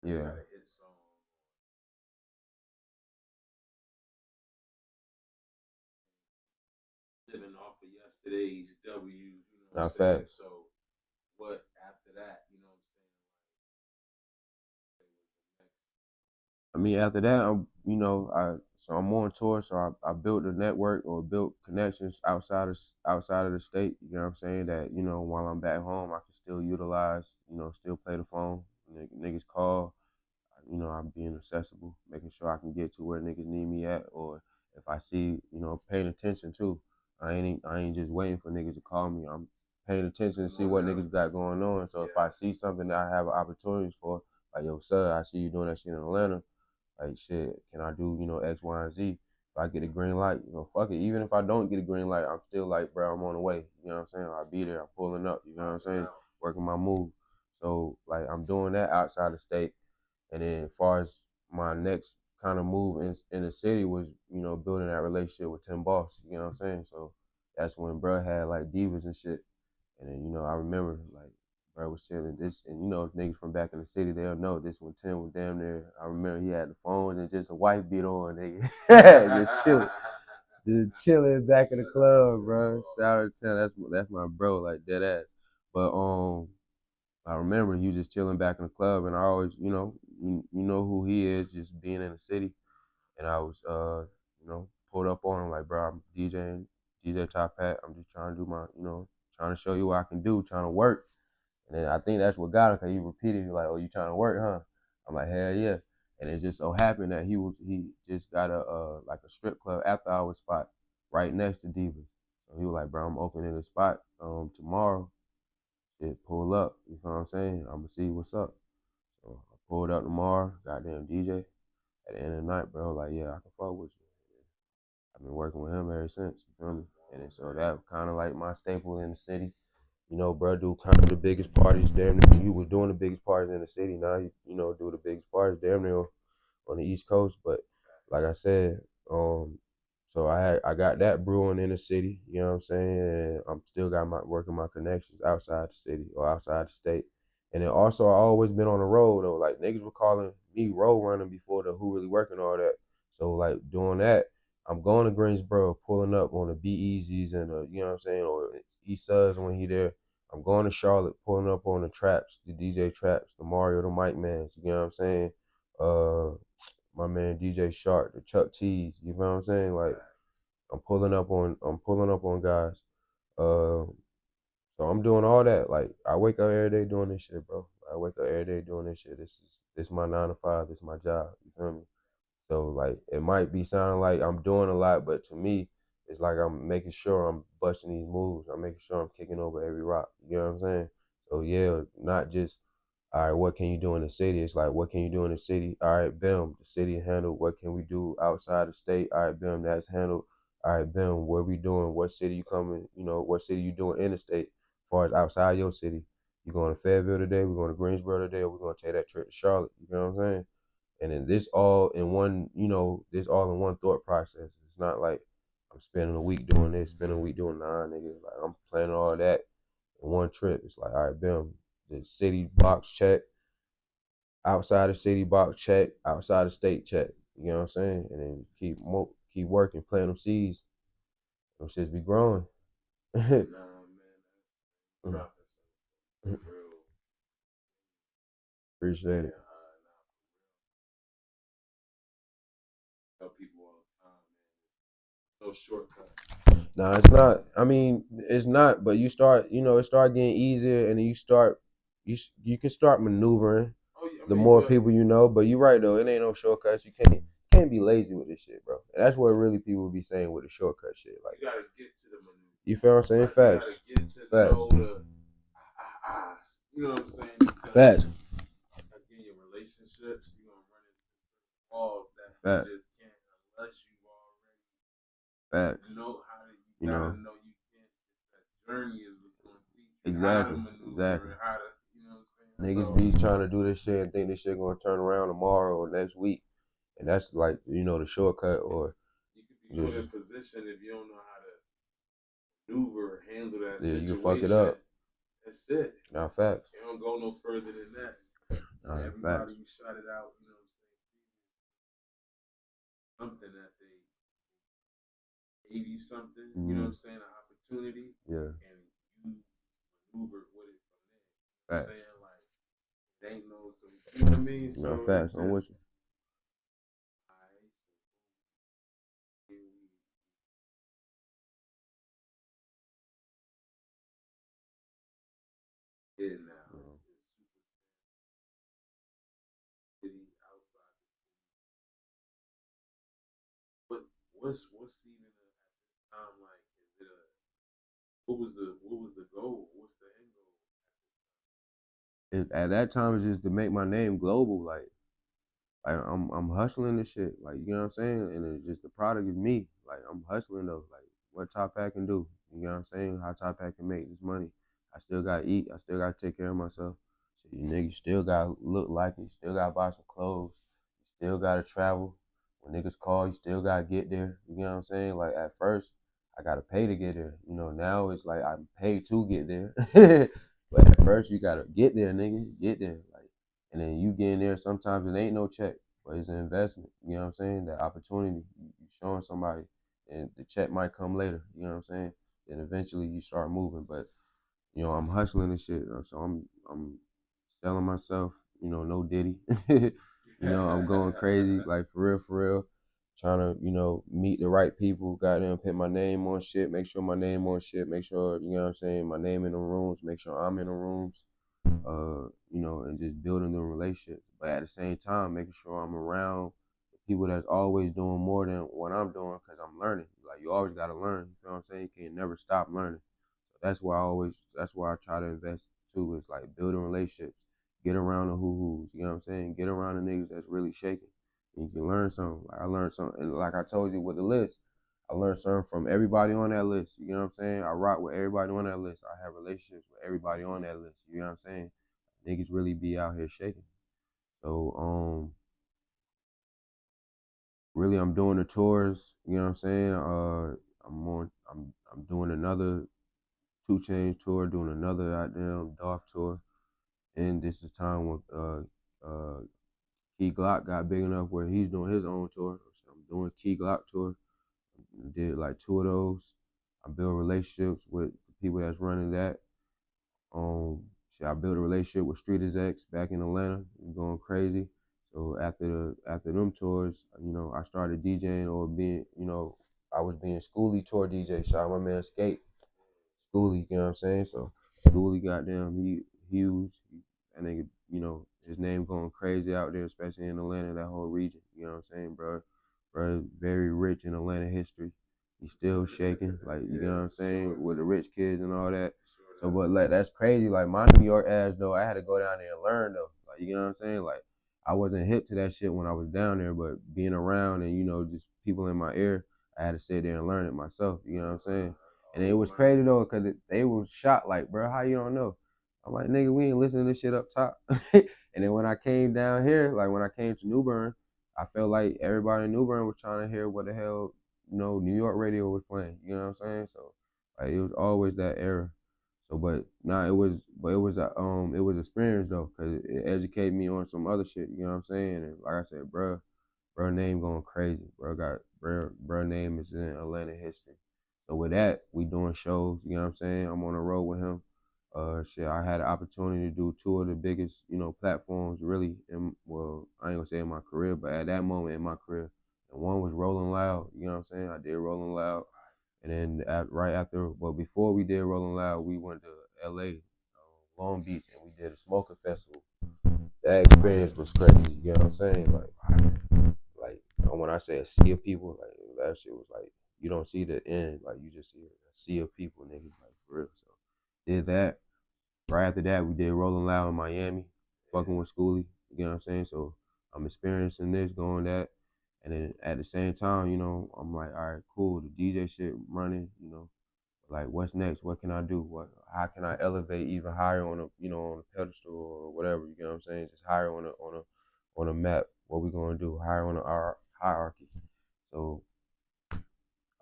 Yeah, got a hit song living off of yesterday's W's, you know what I'm not saying? facts. So what after that, you know what I'm saying? I mean, after that, I'm on tour, so I built a network or built connections outside of the state. You know what I'm saying? That while I'm back home, I can still utilize. Still play the phone. Niggas call. I'm being accessible, making sure I can get to where niggas need me at, or if I see, paying attention too. I ain't just waiting for niggas to call me. I'm paying attention to see what niggas got going on. So if I see something that I have opportunities for, like yo, sir, I see you doing that shit in Atlanta. Like shit, can I do X, Y, and Z? If I get a green light, fuck it. Even if I don't get a green light, I'm still like, bro, I'm on the way. You know what I'm saying? I'll be there. I'm pulling up. You know what I'm saying? Working my move. So like I'm doing that outside the state. And then as far as my next kind of move in the city was, building that relationship with Tim Boss. You know what I'm saying? So that's when bro had like divas and shit. And then, I remember like bro was chilling this, and niggas from back in the city, they'll know this when Tim was damn near. I remember he had the phones and just a white beat on, nigga. just chilling. Just chilling back in the club, bro. Shout out to Tim. That's my bro, like dead ass. But I remember he was just chilling back in the club, and I always, you know who he is, just being in the city. And I was, pulled up on him like, bro, I'm DJing, DJ Top Hat. I'm just trying to do my, trying to show you what I can do, trying to work. And then I think that's what got him, cause he repeated, he like, oh, you trying to work, huh? I'm like, hell yeah. And it just so happened that he just got a like a strip club after hour spot right next to Divas. So he was like, bro, I'm opening the spot tomorrow. Shit, pull up. You know what I'm saying? I'm gonna see what's up. So I pulled up tomorrow, goddamn DJ. At the end of the night, bro, like, yeah, I can fuck with you. I've been working with him ever since, you feel me? And then, so that kind of like my staple in the city. Bro, do kind of the biggest parties. Damn near, you was doing the biggest parties in the city. Now, do the biggest parties damn near on the East Coast. But like I said, so I got that brewing in the city. You know what I'm saying? And I'm still got my working my connections outside the city or outside the state. And then also I always been on the road though. Like niggas were calling me road running before the Who Really Working all that. So like doing that, I'm going to Greensboro, pulling up on the B-Eazies and you know what I'm saying, or East Suds when he there. I'm going to Charlotte, pulling up on the Traps, the DJ Traps, the Mario, the Mike Mans. You know what I'm saying? Uh, my man DJ Shark, the Chuck T's. You know what I'm saying? Like I'm pulling up on guys. Uh, so I'm doing all that. Like I wake up every day doing this shit, bro. I wake up every day doing this shit. This my 9 to 5. This my job. You feel me? So like it might be sounding like I'm doing a lot, but to me, it's like I'm making sure I'm busting these moves. I'm making sure I'm kicking over every rock. You know what I'm saying? So yeah, not just All right, what can you do in the city? It's like, what can you do in the city? All right, boom, the city handled. What can we do outside the state? All right, boom, that's handled. All right, boom, what we doing? What city you coming? You know, what city you doing in the state? As far as outside your city, you going to Fayetteville today? We're going to Greensboro today, or we're going to take that trip to Charlotte. You know what I'm saying? And then this all in one, this all in one thought process. It's not like I'm spending a week doing this, spending a week doing nigga. Like I'm planning all that in one trip. It's like, all right, boom, the city box check, outside the city box check, outside the state check. You know what I'm saying? And then keep working, plant them seeds. Them shits be growing. Nah, man, that's dropping some real. Appreciate it. Tell people all the time, man. No shortcut. No, it's not. I mean, it's not. But you start, it start getting easier, and then you can start maneuvering. Oh, yeah, I The mean, more but people you know, but you're right though. It ain't no shortcuts. You can't be lazy with this shit, bro. And that's what really people be saying with the shortcut shit. Like, you gotta get to the maneuver. you feel what I'm saying? Like, Facts. you gotta get to Facts. know the you know what I'm saying? Because Facts. like in your relationships, you're gonna run into walls that Facts. you just can't unless you've already Facts. know how to. You You gotta know. know you can't. That journey is what's gonna teach you Exactly. how to maneuver Exactly. and how to. You know what I'm saying? Niggas So, be trying to do this shit and think this shit gonna turn around tomorrow or next week, and that's like the shortcut or you could be put in just position if you don't know how to maneuver or handle that yeah, you situation. can fuck it up. That's it. Not facts. You don't go no further than that. Nah, Everybody facts. you shot it out, you know what I'm saying? Something that they gave you something, you know what I'm saying? An opportunity. Yeah. And you maneuvered with it from there. You know what I'm saying? Like, it ain't no, so, you know what I mean? So, No facts. I'm with you. Yeah, now. City outside. But what's even at this time like? Is it a what was the goal? What's the end goal? At that time, it's just to make my name global. Like I'm hustling this shit. Like you know what I'm saying, and it's just the product is me. Like I'm hustling though. Like what Top Hat can do. You know what I'm saying? How Top Hat can make this money. I still gotta eat. I still gotta take care of myself. So you niggas still gotta look like it. You still gotta buy some clothes. You still gotta travel. When niggas call, you still gotta get there. You know what I'm saying? Like at first, I gotta pay to get there. Now it's like I'm paid to get there. But at first, you gotta get there, nigga. Get there. Like, and then you get in there. Sometimes it ain't no check, but it's an investment. You know what I'm saying? That opportunity you showing somebody, and the check might come later. You know what I'm saying? And eventually you start moving. But I'm hustling and shit. So I'm selling myself. No Diddy. I'm going crazy, like for real. Trying to, meet the right people, goddamn put my name on shit, make sure my name on shit, make sure, you know what I'm saying, my name in the rooms, make sure I'm in the rooms, and just building the relationship. But at the same time, making sure I'm around people that's always doing more than what I'm doing because I'm learning. Like you always gotta learn, you feel what I'm saying? You can never stop learning. So that's why I try to invest too, is like building relationships, get around the who-who's, you know what I'm saying? Get around the niggas that's really shaking. And you can learn something. Like I learned something, and like I told you with the list, I learned something from everybody on that list. You know what I'm saying? I rock with everybody on that list. I have relationships with everybody on that list. You know what I'm saying? Niggas really be out here shaking. So really I'm doing the tours, you know what I'm saying? I'm doing another 2 Chainz tour, doing another goddamn Dolph tour. And this is time when Key Glock got big enough where he's doing his own tour. So I'm doing Key Glock tour. Did like 2 of those. I built relationships with the people that's running that. I built a relationship with Street is X back in Atlanta, going crazy. So after them tours, I started DJing or being, I was being Schoolie tour DJ. Shout out my man Skate, Schoolie, you know what I'm saying? So Schoolie, goddamn, he huge. That nigga, his name going crazy out there, especially in Atlanta, that whole region. You know what I'm saying, bro? Bro, very rich in Atlanta history. He's still shaking, like you know what I'm saying, with the rich kids and all that. So, but like that's crazy. Like my New York ass though, I had to go down there and learn though. Like you know what I'm saying? Like I wasn't hip to that shit when I was down there, but being around and just people in my ear, I had to sit there and learn it myself. You know what I'm saying? And it was crazy though, cause they were shocked. Like, bro, how you don't know? I'm like, nigga, we ain't listening to this shit up top. And then when I came down here, like when I came to New Bern, I felt like everybody in New Bern was trying to hear what the hell New York radio was playing. You know what I'm saying? So like it was always that era. So, but nah, it was experience though, cause it educated me on some other shit. You know what I'm saying? And like I said, bro name going crazy. Bro name is in Atlanta history. So with that, we doing shows. You know what I'm saying? I'm on the road with him. Shit, I had an opportunity to do two of the biggest, platforms really. Well, I ain't gonna say in my career, but at that moment in my career, and one was Rolling Loud. You know what I'm saying? I did Rolling Loud. And then right after, well, before we did Rolling Loud, we went to LA, Long Beach, and we did a smoking festival. That experience was crazy. You know what I'm saying? Like when I say a sea of people, like that shit was like you don't see the end, like you just see a sea of people, niggas, like for real. So did that. Right after that, we did Rolling Loud in Miami, fucking with Schoolie. You know what I'm saying? So I'm experiencing this, going that. And then at the same time, I'm like, all right, cool. The DJ shit running, like what's next? What can I do? How can I elevate even higher on a pedestal or whatever? You know what I'm saying? Just higher on a map. What we gonna do? Higher on the hierarchy. So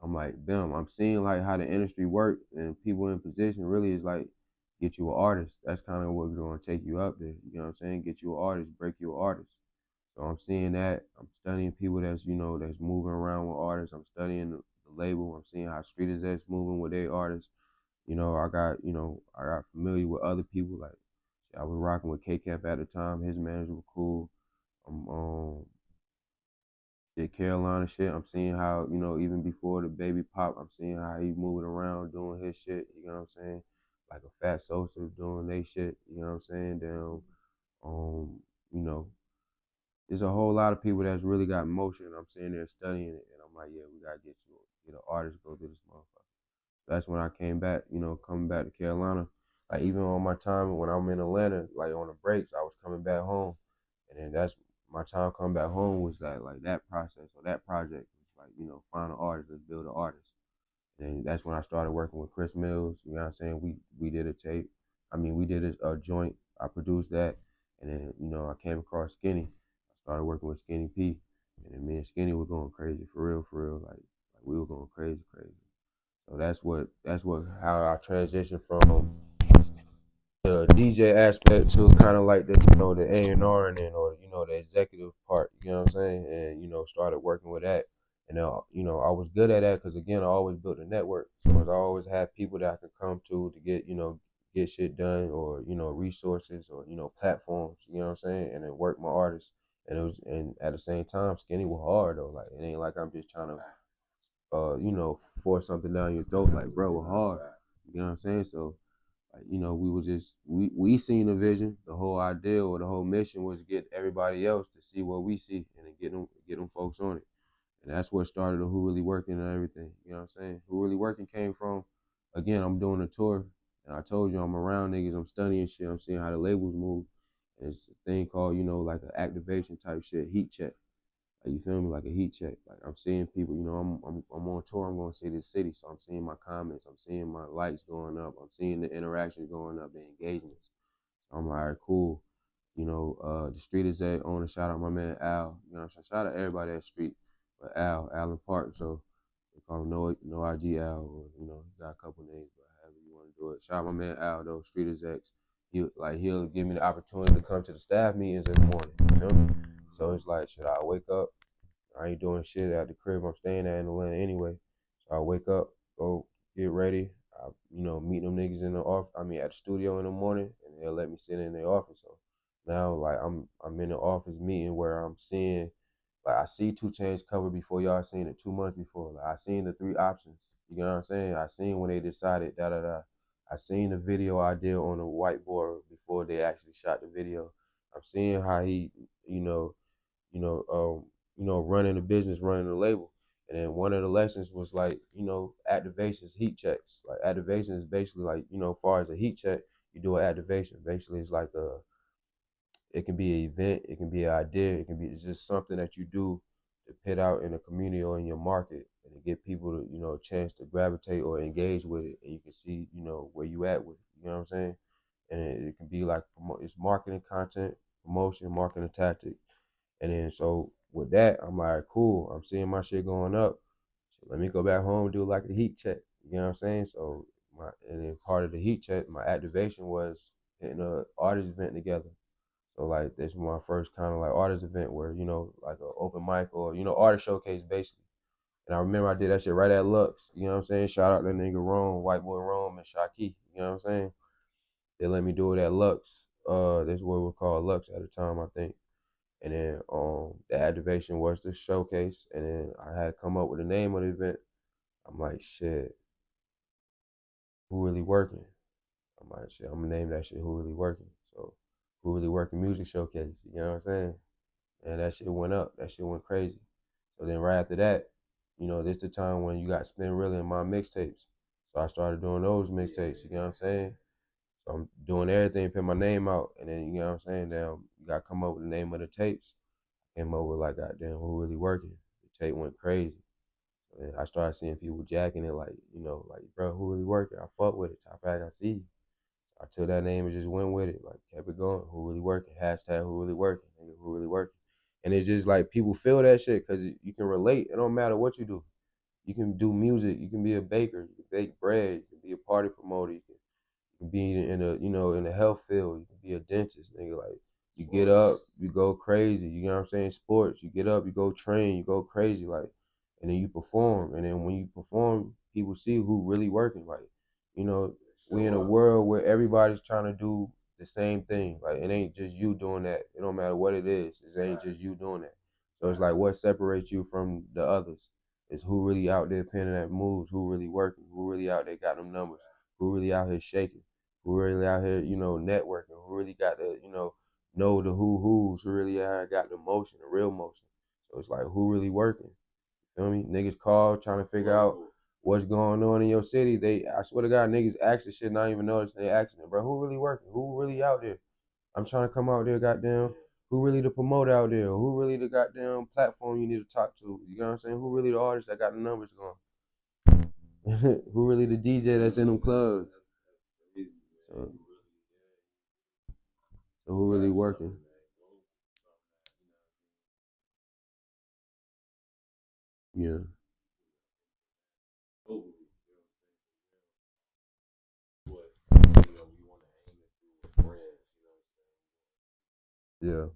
I'm like, damn. I'm seeing like how the industry work and people in position really is like get you an artist. That's kind of what's gonna take you up there. You know what I'm saying? Get you an artist, break you an artist. So I'm seeing that. I'm studying people that's moving around with artists. I'm studying the label. I'm seeing how Street is X moving with their artists. I got familiar with other people. Like I was rocking with K Camp at the time. His manager was cool. Did Carolina shit. I'm seeing how, even before the baby pop, I'm seeing how he moving around doing his shit. You know what I'm saying? Like a Fat Sosa doing they shit. You know what I'm saying? Then, you know, there's a whole lot of people that's really got motion. I'm sitting there studying it, and I'm like, yeah, we gotta get an artist to go do this motherfucker. That's when I came back, coming back to Carolina. Like even on my time when I'm in Atlanta, like on the breaks, I was coming back home, and then that's my time coming back home was that process or that project was like find an artist, let's build an artist. And that's when I started working with Chris Mills. You know what I'm saying? We did a tape. I mean, we did a joint. I produced that, and then I came across Skinny. I started working with Skinny P, and then me and Skinny were going crazy for real. Like we were going crazy. So that's what how I transitioned from the DJ aspect to kind of like the A&R and then or the executive part. You know what I'm saying? And started working with that. And I was good at that because again I always built a network, so I always had people that I could come to get shit done or resources or platforms. You know what I'm saying? And then work my artists. And at the same time, Skinny was hard though. Like it ain't like I'm just trying to force something down your throat. Like bro, we're hard. You know what I'm saying? So like, we were just we seen the vision. The whole idea or the whole mission was to get everybody else to see what we see and then get them folks on it. And that's what started the Who Really Working and everything. You know what I'm saying? Who Really Working came from, again, I'm doing a tour. And I told you I'm around niggas, I'm studying shit, I'm seeing how the labels move. And it's a thing called, like an activation type shit, heat check. Like, you feel me? Like a heat check. Like I'm seeing people, I'm on tour, I'm going to see this city. So I'm seeing my comments, I'm seeing my likes going up, I'm seeing the interactions going up, the engagements. So I'm like, all right, cool. The Street is at owner, shout out my man Al. You know what I'm saying? Shout out everybody at Street. But Allen Park, so they call him No IG Al, or he got a couple names, but however you want to do it. Shout out my man Al though, Street is X. He'll give me the opportunity to come to the staff meetings in the morning. You feel me? So it's like, should I wake up? I ain't doing shit at the crib I'm staying at in Atlanta anyway. So I wake up, go get ready. I, meet them niggas in the office. I mean, at the studio in the morning, and they'll let me sit in their office. So now, like, I'm in the office meeting where I'm seeing, like, I see 2 Chainz cover before y'all seen it 2 months before. Like, I seen the 3 options. You know what I'm saying? I seen when they decided da da da. I seen the video I did on the whiteboard before they actually shot the video. I'm seeing how he, you know, running the business, running the label. And then one of the lessons was like, activations, heat checks. Like activation is basically like, as far as a heat check, you do an activation. Basically, it's like it can be an event, it can be an idea, it's just something that you do to put out in the community or in your market and to get people to, a chance to gravitate or engage with it. And you can see, where you at with it. You know what I'm saying? And it can be like, it's marketing content, promotion, marketing tactic. And then so with that, I'm like, cool, I'm seeing my shit going up. So let me go back home and do like a heat check. You know what I'm saying? So and then part of the heat check, my activation was hitting a artist event together. So like this was my first kind of like artist event where, like an open mic or, artist showcase basically. And I remember I did that shit right at Lux. You know what I'm saying? Shout out that nigga Rome, White Boy Rome and Shaki. You know what I'm saying? They let me do it at Lux. This is what we called Lux at the time, I think. And then the activation was the showcase. And then I had to come up with the name of the event. I'm like, shit, who really working? I'm like, shit, I'm gonna name that shit Who Really Working. So Who Really Working Music Showcase. You know what I'm saying? And that shit went up. That shit went crazy. So then right after that, this the time when you got Spin Really in my mixtapes. So I started doing those mixtapes, you know what I'm saying? So I'm doing everything, put my name out, and then, you know what I'm saying? Then you got to come up with the name of the tapes. Came up with like, goddamn, Who Really Working? The tape went crazy. And I started seeing people jacking it like, like, bro, who really working? I fuck with it. Top Pack, I see you. So I took that name and just went with it. Like, kept it going. Who really working? Hashtag who really working? Nigga, who really working? And it's just like people feel that shit because you can relate. It don't matter what you do. You can do music. You can be a baker. You can bake bread. You can be a party promoter. You can be in a in the health field. You can be a dentist, nigga. Like you get up, you go crazy. You know what I'm saying? Sports. You get up, you go train, you go crazy, like, and then you perform. And then when you perform, people see who really working. Like, you know, we in a world where everybody's trying to do the same thing. Like it ain't just you doing that. It don't matter what it is. It ain't just you doing that. So it's like what separates you from the others is who really out there penning that moves, who really working, who really out there got them numbers, who really out here shaking, who really out here, networking, who really got the, know the who's, who really got the motion, the real motion. So it's like who really working. You feel me? Niggas call trying to figure out what's going on in your city. I swear to God, niggas asking shit, not even noticing they asking it, bro. Who really working? Who really out there? I'm trying to come out there, goddamn. Who really the promoter out there? Who really the goddamn platform you need to talk to? You know what I'm saying? Who really the artist that got the numbers going? Who really the DJ that's in them clubs? So, so who really working? Yeah. Yeah.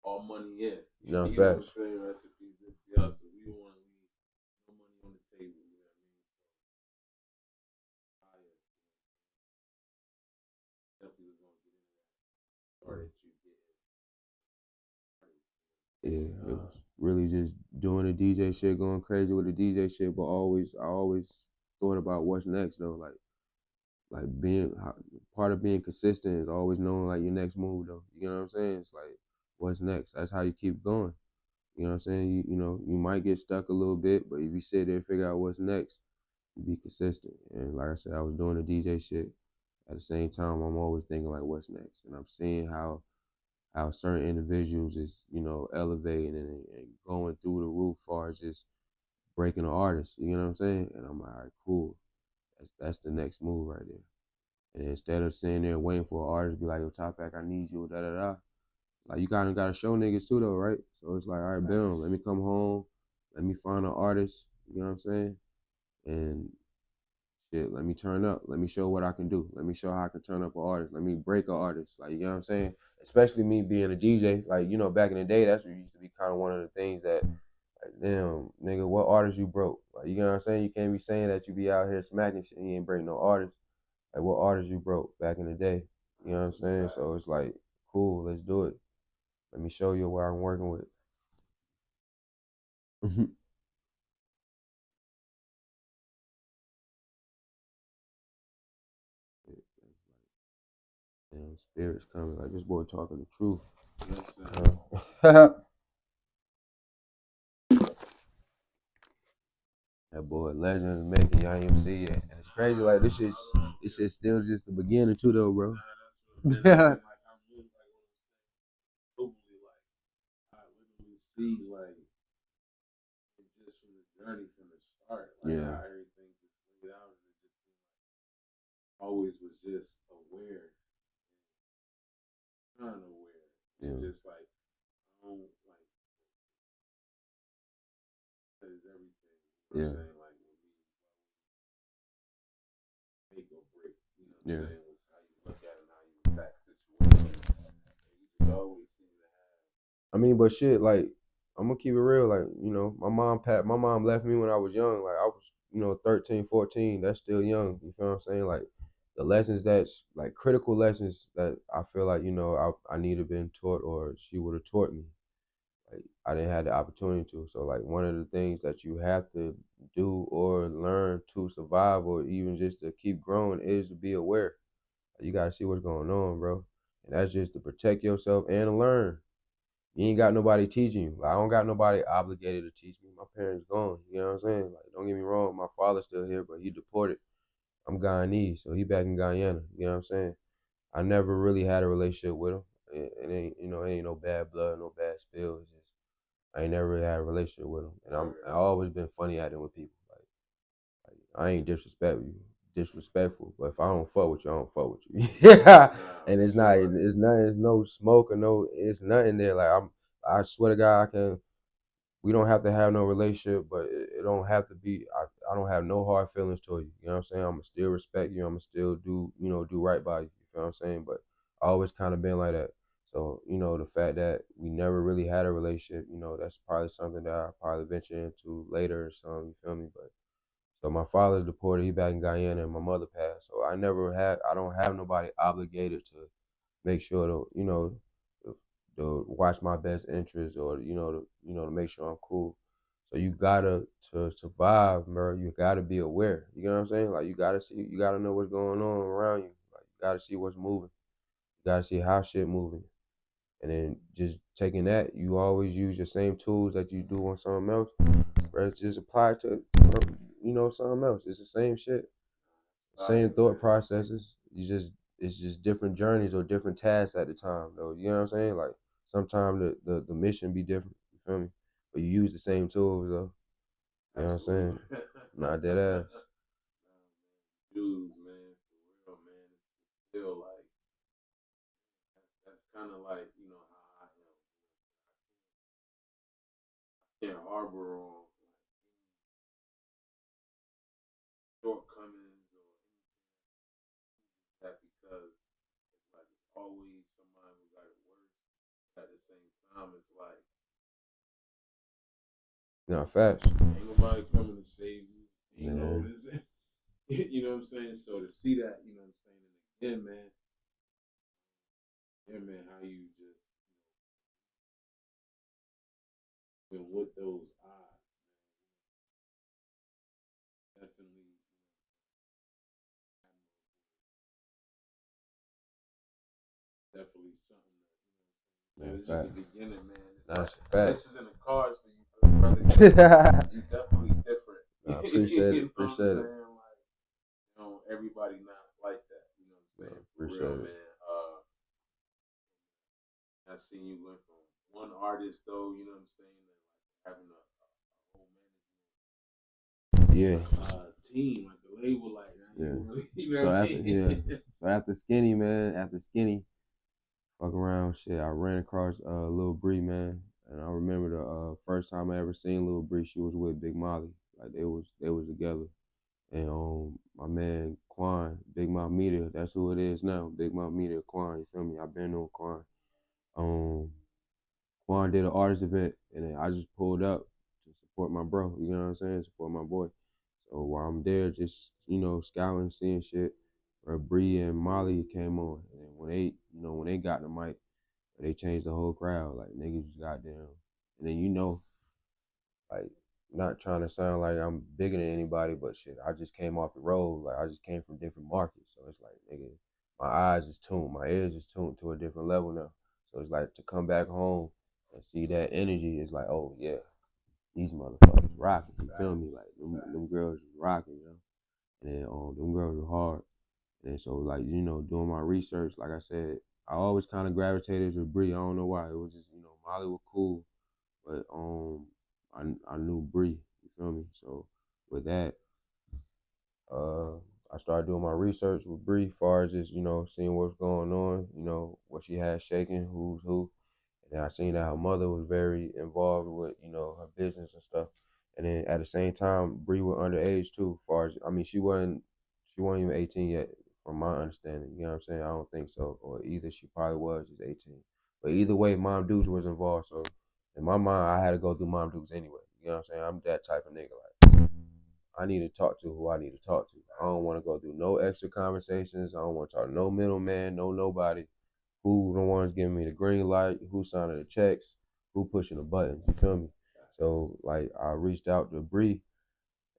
All money in. No, You know what I'm facts. saying? That's the piece of so we don't want to leave no money on the table. You know what I mean? Definitely was gonna get into that. Or that you Yeah, it was really just doing the DJ shit, going crazy with the DJ shit, but I always thought about what's next though. Like part of being consistent is always knowing like your next move though. You know what I'm saying? It's like what's next. That's how you keep going. You know what I'm saying? You might get stuck a little bit, but if you sit there and figure out what's next, you be consistent. And like I said, I was doing the DJ shit. At the same time, I'm always thinking like what's next, and I'm seeing how certain individuals is, elevating and going through the roof far as just breaking an artist. You know what I'm saying? And I'm like, all right, cool. That's the next move right there. And instead of sitting there waiting for an artist to be like, yo, Top Pack, I need you, da da da. Like you kind of gotta show niggas too though, right? So it's like, all right, boom, let me come home, let me find an artist, you know what I'm saying? And shit, let me turn up. Let me show what I can do. Let me show how I can turn up an artist. Let me break an artist. Like, you know what I'm saying? Especially me being a DJ. Like, back in the day, that's what used to be kind of one of the things that, like, damn, nigga, what artist you broke? Like, you know what I'm saying? You can't be saying that you be out here smacking shit and you ain't break no artist. Like, what artist you broke back in the day? You know what I'm saying? So it's like, cool, let's do it. Let me show you what I'm working with. Damn, spirits coming. Like, this boy talking the truth. Yes, sir. That boy Legend making y'all ain't even see it. And it's crazy, like this shit's still just the beginning too though, bro. Yeah. Like I'm really like hopefully like I literally see like just from the journey from the start, like Yeah. how everything just laid out and it just always was just aware, unaware. And Yeah. just like I don't like that is everything. You know what I'm saying? Like when we make or break, you know what I'm saying? It's how you look at it and how you attack situations. You just always seem to have I mean, but shit, like I'm gonna keep it real. Like, you know, my mom left me when I was young. Like I was, 13, 14. That's still young. You feel what I'm saying? Like the lessons that's like critical lessons that I feel like, I need to have been taught or she would have taught me. Like I didn't have the opportunity to. So like one of the things that you have to do or learn to survive or even just to keep growing is to be aware. You gotta see what's going on, bro. And that's just to protect yourself and to learn. You ain't got nobody teaching you. Like, I don't got nobody obligated to teach me. My parents gone. You know what I'm saying? Like, don't get me wrong, my father's still here, but he deported. I'm Guyanese, so he back in Guyana. You know what I'm saying? I never really had a relationship with him. It ain't, it ain't no bad blood, no bad spill. It's just I ain't never really had a relationship with him, and I always been funny at it with people. Like I ain't disrespectful, but if I don't fuck with you, I don't fuck with you. Yeah, and it's nothing, it's no smoke or no, it's nothing there. Like I swear to God, we don't have to have no relationship, but it don't have to be. I don't have no hard feelings toward you. You know what I'm saying? I'ma still respect you. I'ma still do right by you. You feel what I'm saying? But I always kind of been like that. So the fact that we never really had a relationship, that's probably something that I probably venture into later or something. You feel me? But so my father's deported. He back in Guyana, and my mother passed. So I don't have nobody obligated to make sure to watch my best interests or to make sure I'm cool. So you gotta to survive, bro. You gotta be aware. You know what I'm saying? Like you gotta know what's going on around you. Like you gotta see what's moving. You gotta see how shit moving. And then just taking that, you always use your same tools that you do on something else, bro. Just apply it to something else. It's the same shit, same thought processes. It's just different journeys or different tasks at the time, though. You know what I'm saying? Like sometimes the mission be different. You feel me? But you use the same tools, though. You know what I'm saying? Not dead ass. dudes, man, for real, man. It's still like that's kind of like how I am. Can't harbor on shortcomings or that because it's like it's always somebody who got it worse. At the same time, it's like No, facts. ain't nobody coming to save you. Ain't no Yeah. this. You know what I'm saying? So to see that, you know what I'm saying, and again, man, how you just been with those odds, definitely, definitely something that No, it's just facts. the beginning, man. It's That's like a fact. this is in the cards for you, brother. You definitely different. I appreciate it. You know what I'm Appreciate it. saying? Like, everybody not like that. You know what I'm saying? For Appreciate real, it. man. I seen you went from one artist though, you know what I'm saying, and like having a whole Yeah. team, like the label, like Yeah. really, you know So what I after mean? so after Skinny, man, fuck around, shit, I ran across Lil Bree, man, and I remember the first time I ever seen Lil Bree, she was with Big Molly, like they was together, and my man Quan, Big Mouth Media, that's who it is now, Big Mouth Media, Quan, you feel me? I've been on Quan. Quan did an artist event, and then I just pulled up to support my bro. You know what I'm saying? Support my boy. So while I'm there, just scouting, seeing shit, Bree and Molly came on, and when they got the mic, they changed the whole crowd. Like niggas just got down, and then like not trying to sound like I'm bigger than anybody, but shit, I just came off the road. Like I just came from different markets, so it's like nigga, my eyes is tuned, my ears is tuned to a different level now. So it's like to come back home and see that energy is like, oh yeah, these motherfuckers rocking. You feel me? Like them girls was rocking, you know. And then them girls were hard. And so like, you know, doing my research, like I said, I always kind of gravitated to Bree. I don't know why. It was just, you know, Molly was cool, but I knew Bree. You feel me? So with that, I started doing my research with Bree, far as just, you know, seeing what's going on, you know, what she had shaking, who's who. And I seen that her mother was very involved with, you know, her business and stuff. And then at the same time, Bree was underage too. Far as I mean, she wasn't even 18 yet, from my understanding. You know what I'm saying? I don't think so, or either she probably was just 18. But either way, Mom Dukes was involved. So in my mind, I had to go through Mom Dukes anyway. You know what I'm saying? I'm that type of nigga. Like I need to talk to who I need to talk to. I don't want to go through no extra conversations. I don't want to talk to no middleman, no nobody. Who the ones giving me the green light, who signing the checks, who pushing the buttons, you feel me? So like I reached out to Bree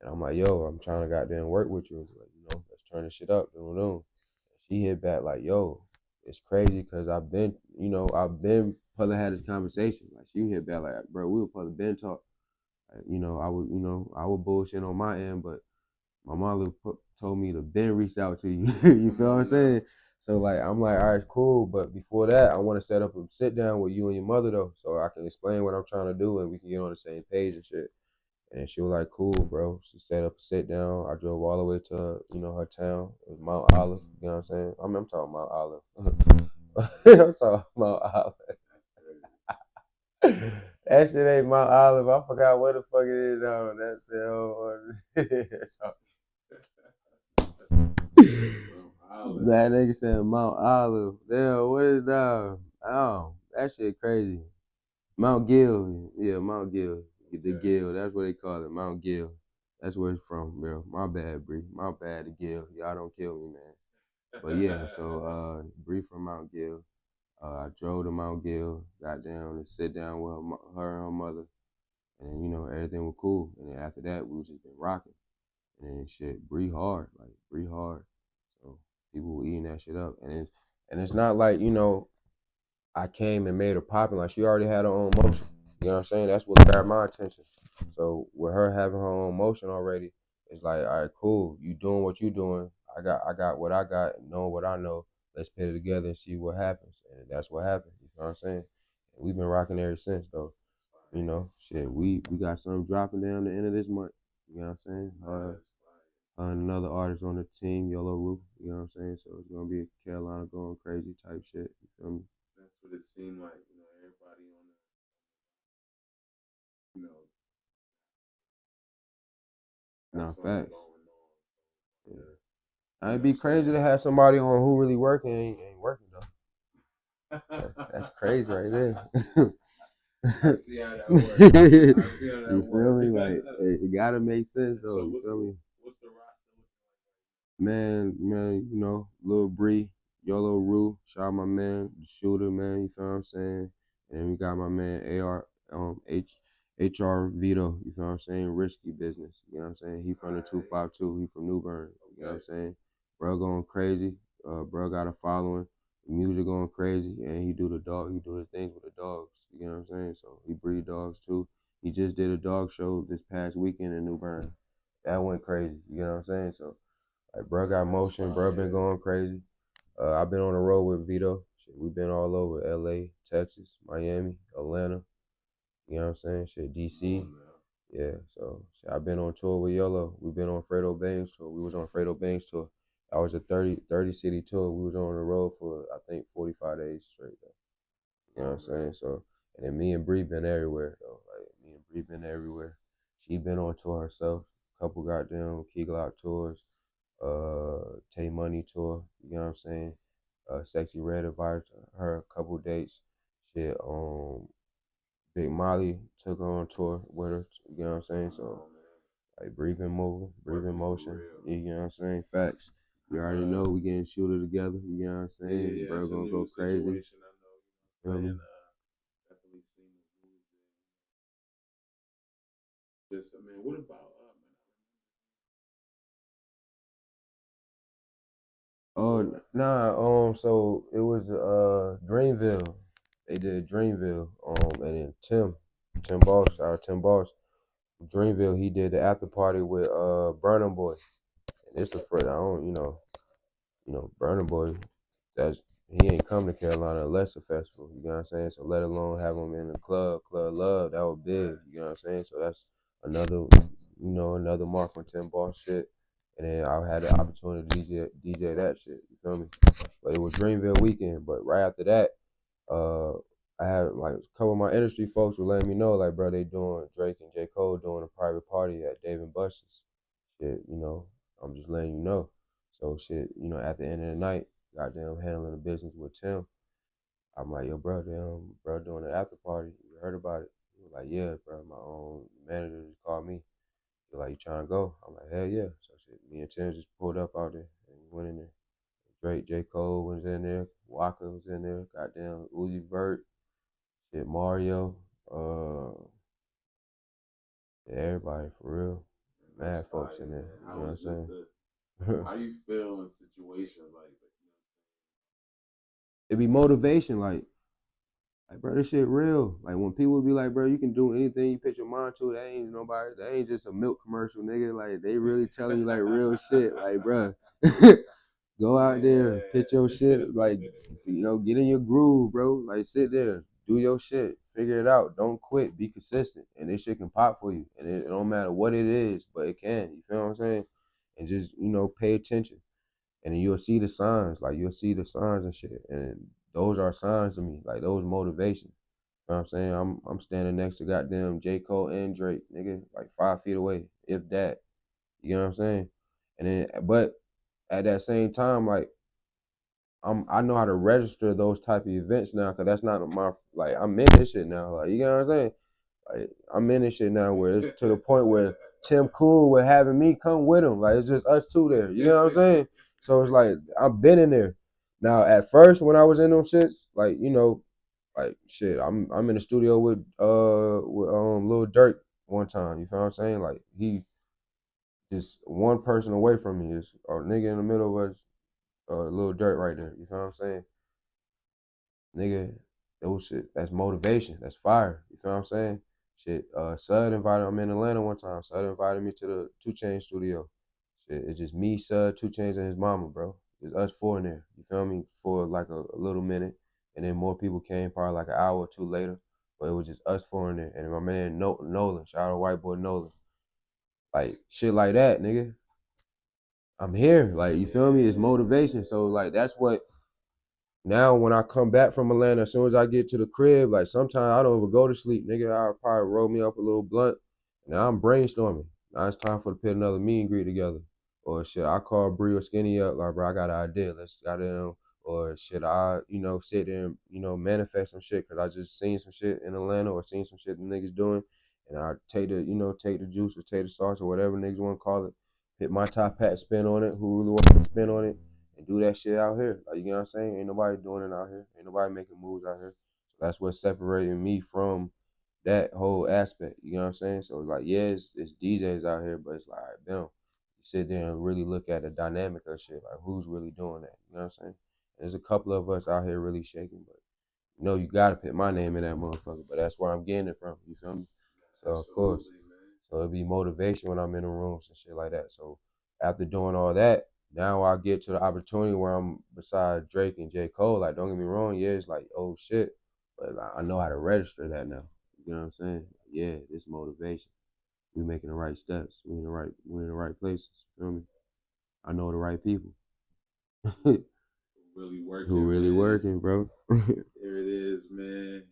and I'm like, yo, I'm trying to goddamn work with you. Like, you know, let's turn this shit up. She hit back like, yo, it's crazy because I've been probably had this conversation. Like she hit back like, bro, we were probably been talk. Like, I would bullshit on my end, but my mom told me to Ben reach out to you. You feel what I'm saying? So like I'm like, all right, cool. But before that, I want to set up a sit down with you and your mother though, so I can explain what I'm trying to do and we can get on the same page and shit. And she was like, cool, bro. She set up a sit down. I drove all the way to, you know, her town. It was Mount Olive. You know what I'm saying? I'm talking Mount Olive. I'm talking Mount Olive. That shit ain't Mount Olive. I forgot what the fuck it is now. That's that nigga said Mount Olive. Damn, what is that? Oh, that shit crazy. Mount Gill. Yeah, Mount Gill. The Gill. That's what they call it. Mount Gill. That's where it's from, bro. My bad, Bree. My bad, the Gill. Y'all don't kill me, man. But yeah, so Bree from Mount Gill. I drove to Mount Gill, got down and sit down with her and her mother. And you know, everything was cool. And then after that, we was just been rocking. And then shit, Bree hard. Like Bree hard. So people were eating that shit up. And it's not like, you know, I came and made her popping. Like she already had her own motion. You know what I'm saying? That's what grabbed my attention. So with her having her own motion already, it's like, all right, cool. You doing what you doing. I got what I got, knowing what I know. Let's put it together and see what happens. And that's what happened. You know what I'm saying? And we've been rocking ever since though. You know, shit, we got something dropping down the end of this month. You know what I'm saying? Another artist on the team, Yolo Roof. You know what I'm saying? So it's gonna be a Carolina going crazy type shit. You feel me? That's what it seemed like. You know, everybody on the, you know, Nah, got something facts. going on. Yeah. It'd be crazy to have somebody on who really working and ain't working though. That's crazy right there. I see how that works. I see how that You feel works. me? Like it gotta make sense though. So You feel me? what's the roster looking Man, you know, Lil Bree, Yolo Roo, shout out my man, the shooter, man, you feel what I'm saying? And then we got my man AR HR Vito, you feel what I'm saying? Risky business, you know what I'm saying? He from the 252, he from New Bern, you know what I'm saying? Bro going crazy, bro got a following, the music going crazy, and he do his things with the dogs, you know what I'm saying? So he breed dogs too. He just did a dog show this past weekend in New Bern. That went crazy, you know what I'm saying? So like, bro got motion. Bro been going crazy. I've been on the road with Vito. Shit, we've been all over LA, Texas, Miami, Atlanta. You know what I'm saying? Shit, DC. Yeah, so shit, I've been on tour with Yolo. We've been on Fredo Bangs tour. We was on Fredo Bangs tour. That was a 30 city tour. We was on the road for, I think, 45 days straight, though. You know what I'm saying? So, and then me and Bree been everywhere, though. Like, me and Bree been everywhere. She been on tour herself. Couple goddamn Key Glock tours. Tay Money tour, you know what I'm saying? Sexy Red invited her a couple dates. Shit, Big Molly took her on tour with her, you know what I'm saying? So like breathing moving, breathing motion, you know what I'm saying? Facts. You already know we getting shooter together, you know what I'm saying? Yeah, Bro gonna go crazy. I know. You know what I'm saying? Definitely seen the moves. Just, I mean, what about Oh nah, so it was Dreamville. They did Dreamville. And then Tim Boss, our Tim Boss. Dreamville, he did the after party with Burna Boy. And it's the first I don't Burna Boy, that's he ain't come to Carolina unless a festival, you know what I'm saying? So let alone have him in the Club Love, that was big, you know what I'm saying? So that's another another Mark on 10 ball shit. And then I had the opportunity to DJ that shit, you feel me? But it was Dreamville weekend. But right after that, uh I had like a couple of my industry folks were letting me know, like, bro, they doing Drake and J. Cole doing a private party at Dave and Buster's. Shit, I'm just letting you know. So shit, at the end of the night, goddamn handling the business with Tim. I'm like, yo, bro, damn, bro, doing an after party. You heard about it? He was like, yeah, bro, my own manager just called me. He like, you trying to go? I'm like, hell yeah. So shit, me and Tim just pulled up out there and went in there. Drake, J. Cole was in there, Waka was in there, goddamn Uzi Vert, shit, Mario, yeah, everybody for real. Mad folks in there. You know what I'm saying? How you feel in situations like that? It be motivation, like, bro, this shit real. Like when people be like, bro, you can do anything you put your mind to. That ain't nobody. That ain't just a milk commercial, nigga. Like they really telling you like real shit. Like, bro, go out there, pitch your shit. Like, get in your groove, bro. Like sit there, do your shit, figure it out. Don't quit. Be consistent, and this shit can pop for you. And it don't matter what it is, but it can. You feel what I'm saying? And just pay attention, and then you'll see the signs. Like you'll see the signs and shit, and those are signs to me. Like those motivation. You know what I'm saying? I'm standing next to goddamn J. Cole and Drake, nigga, like 5 feet away, if that. You know what I'm saying? And then, but at that same time, like I know how to register those type of events now, cause that's not my like I'm in this shit now. Like you know what I'm saying? Like I'm in this shit now where it's to the point where Tim cool with having me come with him. Like it's just us two there. You know what I'm saying? So it's like I've been in there. Now at first when I was in them shits, like like shit, I'm in the studio with Lil Durk one time. You feel what I'm saying? Like he just one person away from me is a nigga in the middle of us, Lil Durk right there. You feel what I'm saying? Nigga, those shit, that's motivation. That's fire. You feel what I'm saying? Shit, Sud invited, I'm in Atlanta one time. Sud invited me to the 2 Chainz studio. Shit, it's just me, Sud, 2 Chainz, and his mama, bro. It's us four in there. You feel me? For like a little minute. And then more people came probably like an hour or two later. But it was just us four in there. And my man Nolan, shout out white boy Nolan. Like shit like that, nigga. I'm here. Like, you feel me? It's motivation. So like that's what now when I come back from Atlanta, as soon as I get to the crib, like sometimes I don't even go to sleep, nigga. I'll probably roll me up a little blunt. Now I'm brainstorming. Now it's time for to put another meet and greet together. Or shit, I call Bree or Skinny up, like, bro, I got an idea. Let's got in. Or shit, I, sit there and, manifest some shit because I just seen some shit in Atlanta or seen some shit the niggas doing. And I take the, take the juice or take the sauce or whatever niggas want to call it. Hit my top hat spin on it, who really wants to spin on it and do that shit out here. Like, you know what I'm saying? Ain't nobody doing it out here. Ain't nobody making moves out here. So that's what's separating me from that whole aspect. You know what I'm saying? So like, yeah, it's DJs out here, but it's like, all right, damn. You sit there and really look at the dynamic of shit. Like, who's really doing that? You know what I'm saying? And there's a couple of us out here really shaking, but you gotta put my name in that motherfucker. But that's where I'm getting it from. You feel me? So of course. So it'd be motivation when I'm in the rooms and shit like that. So after doing all that, now I get to the opportunity where I'm beside Drake and J. Cole. Like, don't get me wrong, yeah, it's like, oh shit. But like, I know how to register that now. You know what I'm saying? Yeah, this motivation. We making the right steps. We in the right places. You feel me? I know the right people. Really working. Who really man. working, bro? Here it is, man.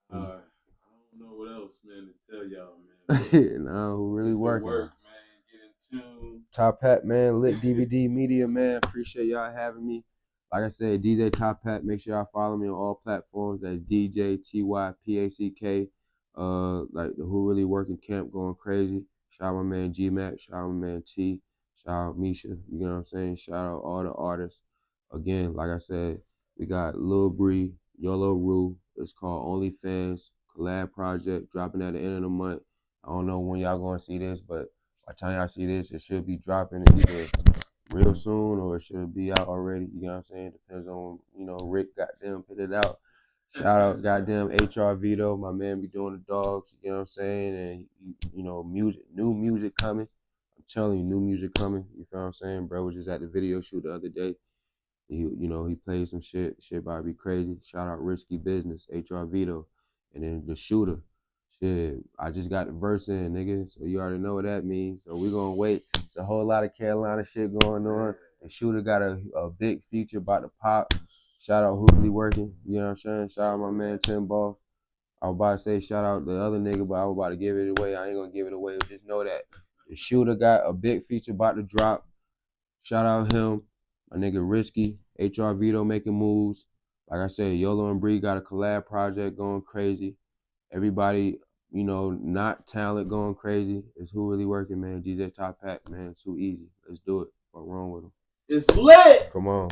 I don't know what else, man, to tell y'all, man. Nah, who really working? Work, man. Get in tune. Top Hat, man. Lit DVD Media, man. Appreciate y'all having me. Like I said, DJ Top Hat. Make sure y'all follow me on all platforms. That's DJ TYPACK. Like the Who Really Working Camp going crazy. Shout out my man G Mac. Shout out my man T. Shout out Misha. You know what I'm saying? Shout out all the artists. Again, like I said, we got Lil Bree, YOLO Rue. It's called OnlyFans collab project dropping at the end of the month. I don't know when y'all gonna see this, but by the time y'all see this, it should be dropping either real soon or it should be out already. You know what I'm saying? Depends on, Rick got them put it out. Shout out goddamn HR Vito, my man be doing the dogs, you know what I'm saying? And you know, new music coming. I'm telling you, new music coming. You feel what I'm saying? Bro was just at the video shoot the other day. You know, he played some shit about to be crazy. Shout out Risky Business, HR Vito. And then the shooter. Shit, I just got the verse in, nigga. So you already know what that means. So we gonna wait. It's a whole lot of Carolina shit going on. The shooter got a big feature about to pop. Shout out Hoodly Working. You know what I'm saying? Shout out my man Tim Boss. I was about to say shout out the other nigga, but I was about to give it away. I ain't gonna give it away. Just know that the shooter got a big feature about to drop. Shout out him. My nigga Risky. HR Vito making moves. Like I said, YOLO and Bree got a collab project going crazy. Everybody, you know, not talent going crazy. It's who really working, man. DJ Top Pack, man. Too easy. Let's do it. What's wrong with him? It's lit. Come on.